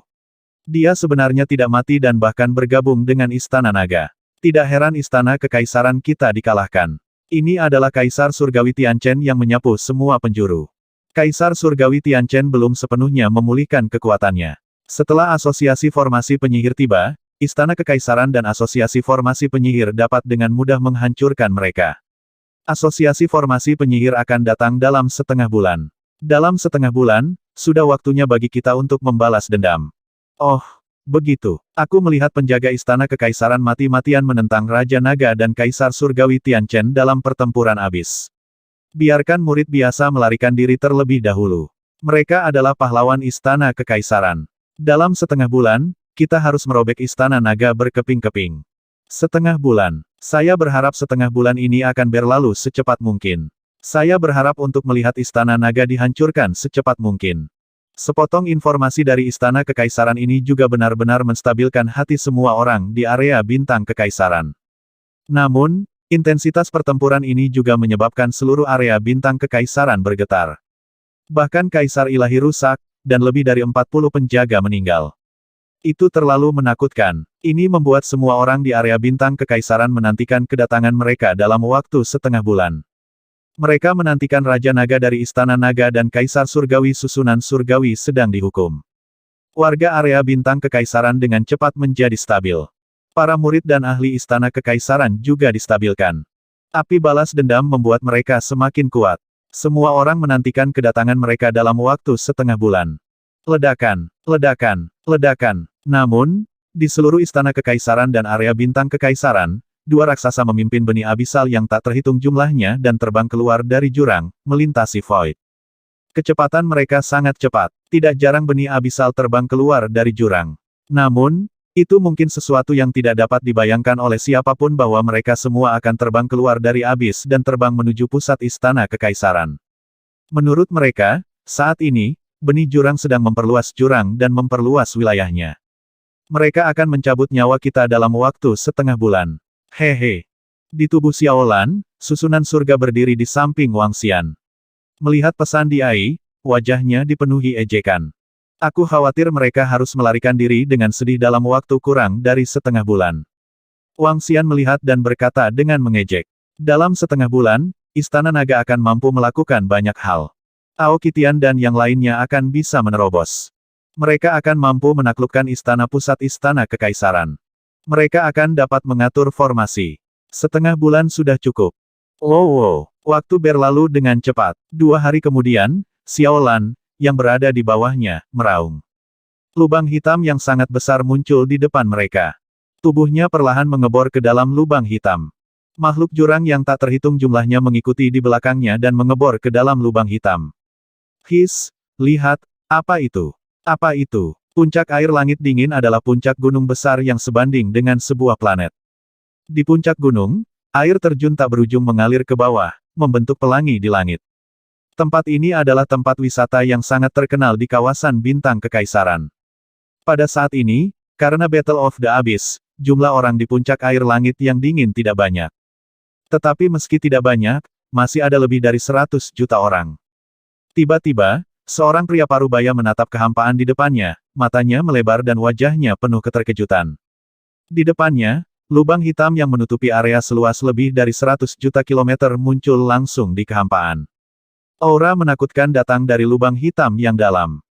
A: Dia sebenarnya tidak mati dan bahkan bergabung dengan Istana Naga. Tidak heran Istana Kekaisaran kita dikalahkan. Ini adalah Kaisar Surgawi Tianchen yang menyapu semua penjuru. Kaisar Surgawi Tianchen belum sepenuhnya memulihkan kekuatannya. Setelah Asosiasi Formasi Penyihir tiba, Istana Kekaisaran dan Asosiasi Formasi Penyihir dapat dengan mudah menghancurkan mereka. Asosiasi Formasi Penyihir akan datang dalam setengah bulan. Dalam setengah bulan, sudah waktunya bagi kita untuk membalas dendam. Oh, begitu. Aku melihat penjaga Istana Kekaisaran mati-matian menentang Raja Naga dan Kaisar Surgawi Tianchen dalam pertempuran abis. Biarkan murid biasa melarikan diri terlebih dahulu. Mereka adalah pahlawan Istana Kekaisaran. Dalam setengah bulan, kita harus merobek Istana Naga berkeping-keping. Setengah bulan. Saya berharap setengah bulan ini akan berlalu secepat mungkin. Saya berharap untuk melihat Istana Naga dihancurkan secepat mungkin. Sepotong informasi dari Istana Kekaisaran ini juga benar-benar menstabilkan hati semua orang di area bintang kekaisaran. Namun, intensitas pertempuran ini juga menyebabkan seluruh area bintang kekaisaran bergetar. Bahkan Kaisar Ilahi rusak, dan lebih dari 40 penjaga meninggal. Itu terlalu menakutkan. Ini membuat semua orang di area bintang kekaisaran menantikan kedatangan mereka dalam waktu setengah bulan. Mereka menantikan Raja Naga dari Istana Naga dan Kaisar Surgawi susunan Surgawi sedang dihukum. Warga area bintang kekaisaran dengan cepat menjadi stabil. Para murid dan ahli Istana Kekaisaran juga distabilkan. Api balas dendam membuat mereka semakin kuat. Semua orang menantikan kedatangan mereka dalam waktu setengah bulan. Ledakan, ledakan, ledakan. Namun, di seluruh Istana Kekaisaran dan area bintang kekaisaran, dua raksasa memimpin benih abisal yang tak terhitung jumlahnya dan terbang keluar dari jurang, melintasi void. Kecepatan mereka sangat cepat. Tidak jarang benih abisal terbang keluar dari jurang. Namun, itu mungkin sesuatu yang tidak dapat dibayangkan oleh siapapun bahwa mereka semua akan terbang keluar dari abis dan terbang menuju pusat Istana Kekaisaran. Menurut mereka, saat ini, benih jurang sedang memperluas jurang dan memperluas wilayahnya. Mereka akan mencabut nyawa kita dalam waktu setengah bulan. Hehe. Di tubuh Xiaolan, susunan surga berdiri di samping Wang Xian. Melihat pesan di Ai, wajahnya dipenuhi ejekan. Aku khawatir mereka harus melarikan diri dengan sedih dalam waktu kurang dari setengah bulan. Wang Xian melihat dan berkata dengan mengejek. Dalam setengah bulan, Istana Naga akan mampu melakukan banyak hal. Aoki Tian dan yang lainnya akan bisa menerobos. Mereka akan mampu menaklukkan istana pusat Istana Kekaisaran. Mereka akan dapat mengatur formasi. Setengah bulan sudah cukup. Oh, waktu berlalu dengan cepat. 2 hari kemudian, Xiaolan, yang berada di bawahnya, meraung. Lubang hitam yang sangat besar muncul di depan mereka. Tubuhnya perlahan mengebor ke dalam lubang hitam. Makhluk jurang yang tak terhitung jumlahnya mengikuti di belakangnya dan mengebor ke dalam lubang hitam. Lihat, apa itu? Apa itu? Puncak air langit dingin adalah puncak gunung besar yang sebanding dengan sebuah planet. Di puncak gunung, air terjun tak berujung mengalir ke bawah, membentuk pelangi di langit. Tempat ini adalah tempat wisata yang sangat terkenal di kawasan bintang kekaisaran. Pada saat ini, karena Battle of the Abyss, jumlah orang di puncak air langit yang dingin tidak banyak. Tetapi meski tidak banyak, masih ada lebih dari 100 juta orang. Tiba-tiba, seorang pria parubaya menatap kehampaan di depannya, matanya melebar dan wajahnya penuh keterkejutan. Di depannya, lubang hitam yang menutupi area seluas lebih dari 100 juta kilometer muncul langsung di kehampaan. Aura menakutkan datang dari lubang hitam yang dalam.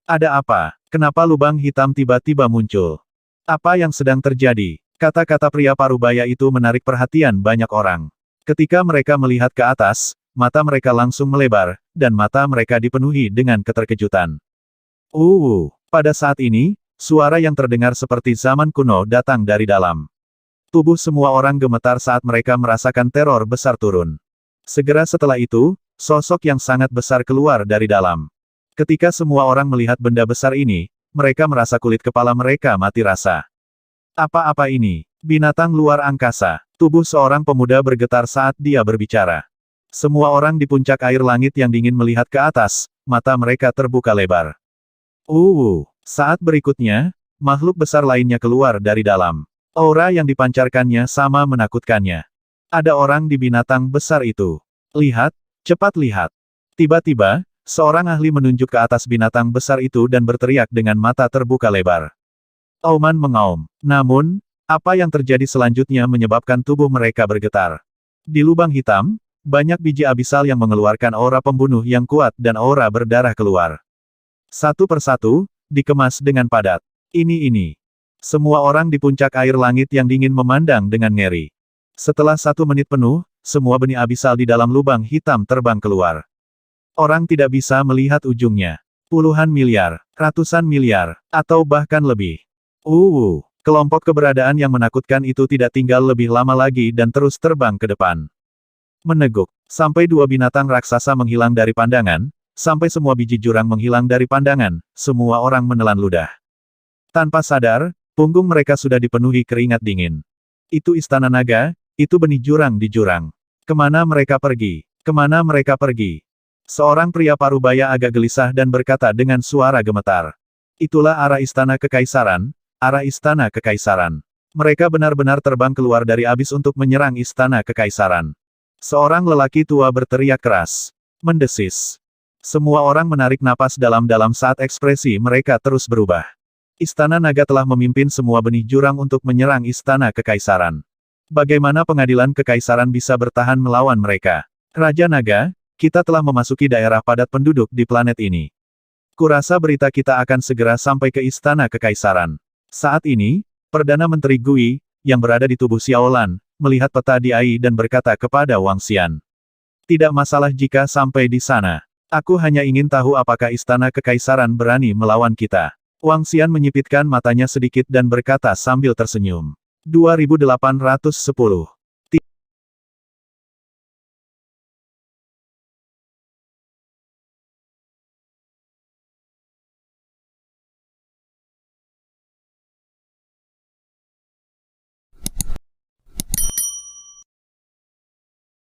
A: Ada apa? Kenapa lubang hitam tiba-tiba muncul? Apa yang sedang terjadi? Kata-kata pria parubaya itu menarik perhatian banyak orang. Ketika mereka melihat ke atas, mata mereka langsung melebar, dan mata mereka dipenuhi dengan keterkejutan. Pada saat ini, suara yang terdengar seperti zaman kuno datang dari dalam. Tubuh semua orang gemetar saat mereka merasakan teror besar turun. Segera setelah itu, sosok yang sangat besar keluar dari dalam. Ketika semua orang melihat benda besar ini, mereka merasa kulit kepala mereka mati rasa. Apa-apa ini? Binatang luar angkasa. Tubuh seorang pemuda bergetar saat dia berbicara. Semua orang di puncak air langit yang dingin melihat ke atas, mata mereka terbuka lebar. Saat berikutnya, makhluk besar lainnya keluar dari dalam. Aura yang dipancarkannya sama menakutkannya. Ada orang di binatang besar itu. Lihat, cepat lihat. Tiba-tiba, seorang ahli menunjuk ke atas binatang besar itu dan berteriak dengan mata terbuka lebar. Auman mengaum. Namun, apa yang terjadi selanjutnya menyebabkan tubuh mereka bergetar. Di lubang hitam, banyak biji abisal yang mengeluarkan aura pembunuh yang kuat dan aura berdarah keluar. Satu persatu, dikemas dengan padat. Ini. Semua orang di puncak air langit yang dingin memandang dengan ngeri. Setelah 1 menit penuh, semua benih abisal di dalam lubang hitam terbang keluar. Orang tidak bisa melihat ujungnya. Puluhan miliar, ratusan miliar, atau bahkan lebih. Kelompok keberadaan yang menakutkan itu tidak tinggal lebih lama lagi dan terus terbang ke depan. Meneguk, sampai 2 binatang raksasa menghilang dari pandangan, sampai semua biji jurang menghilang dari pandangan, semua orang menelan ludah. Tanpa sadar, punggung mereka sudah dipenuhi keringat dingin. Itu istana naga, itu benih jurang di jurang. Kemana mereka pergi? Kemana mereka pergi? Seorang pria parubaya agak gelisah dan berkata dengan suara gemetar. Itulah arah istana kekaisaran, arah istana kekaisaran. Mereka benar-benar terbang keluar dari abis untuk menyerang istana kekaisaran. Seorang lelaki tua berteriak keras. Mendesis. Semua orang menarik napas dalam-dalam saat ekspresi mereka terus berubah. Istana naga telah memimpin semua benih jurang untuk menyerang istana kekaisaran. Bagaimana pengadilan kekaisaran bisa bertahan melawan mereka? Raja Naga, kita telah memasuki daerah padat penduduk di planet ini. Kurasa berita kita akan segera sampai ke istana kekaisaran. Saat ini, Perdana Menteri Gui, yang berada di tubuh Xiaolan, melihat peta di Ai dan berkata kepada Wang Xian. Tidak masalah jika sampai di sana. Aku hanya ingin tahu apakah istana kekaisaran berani melawan kita. Wang Xian menyipitkan matanya sedikit dan berkata sambil tersenyum. 2810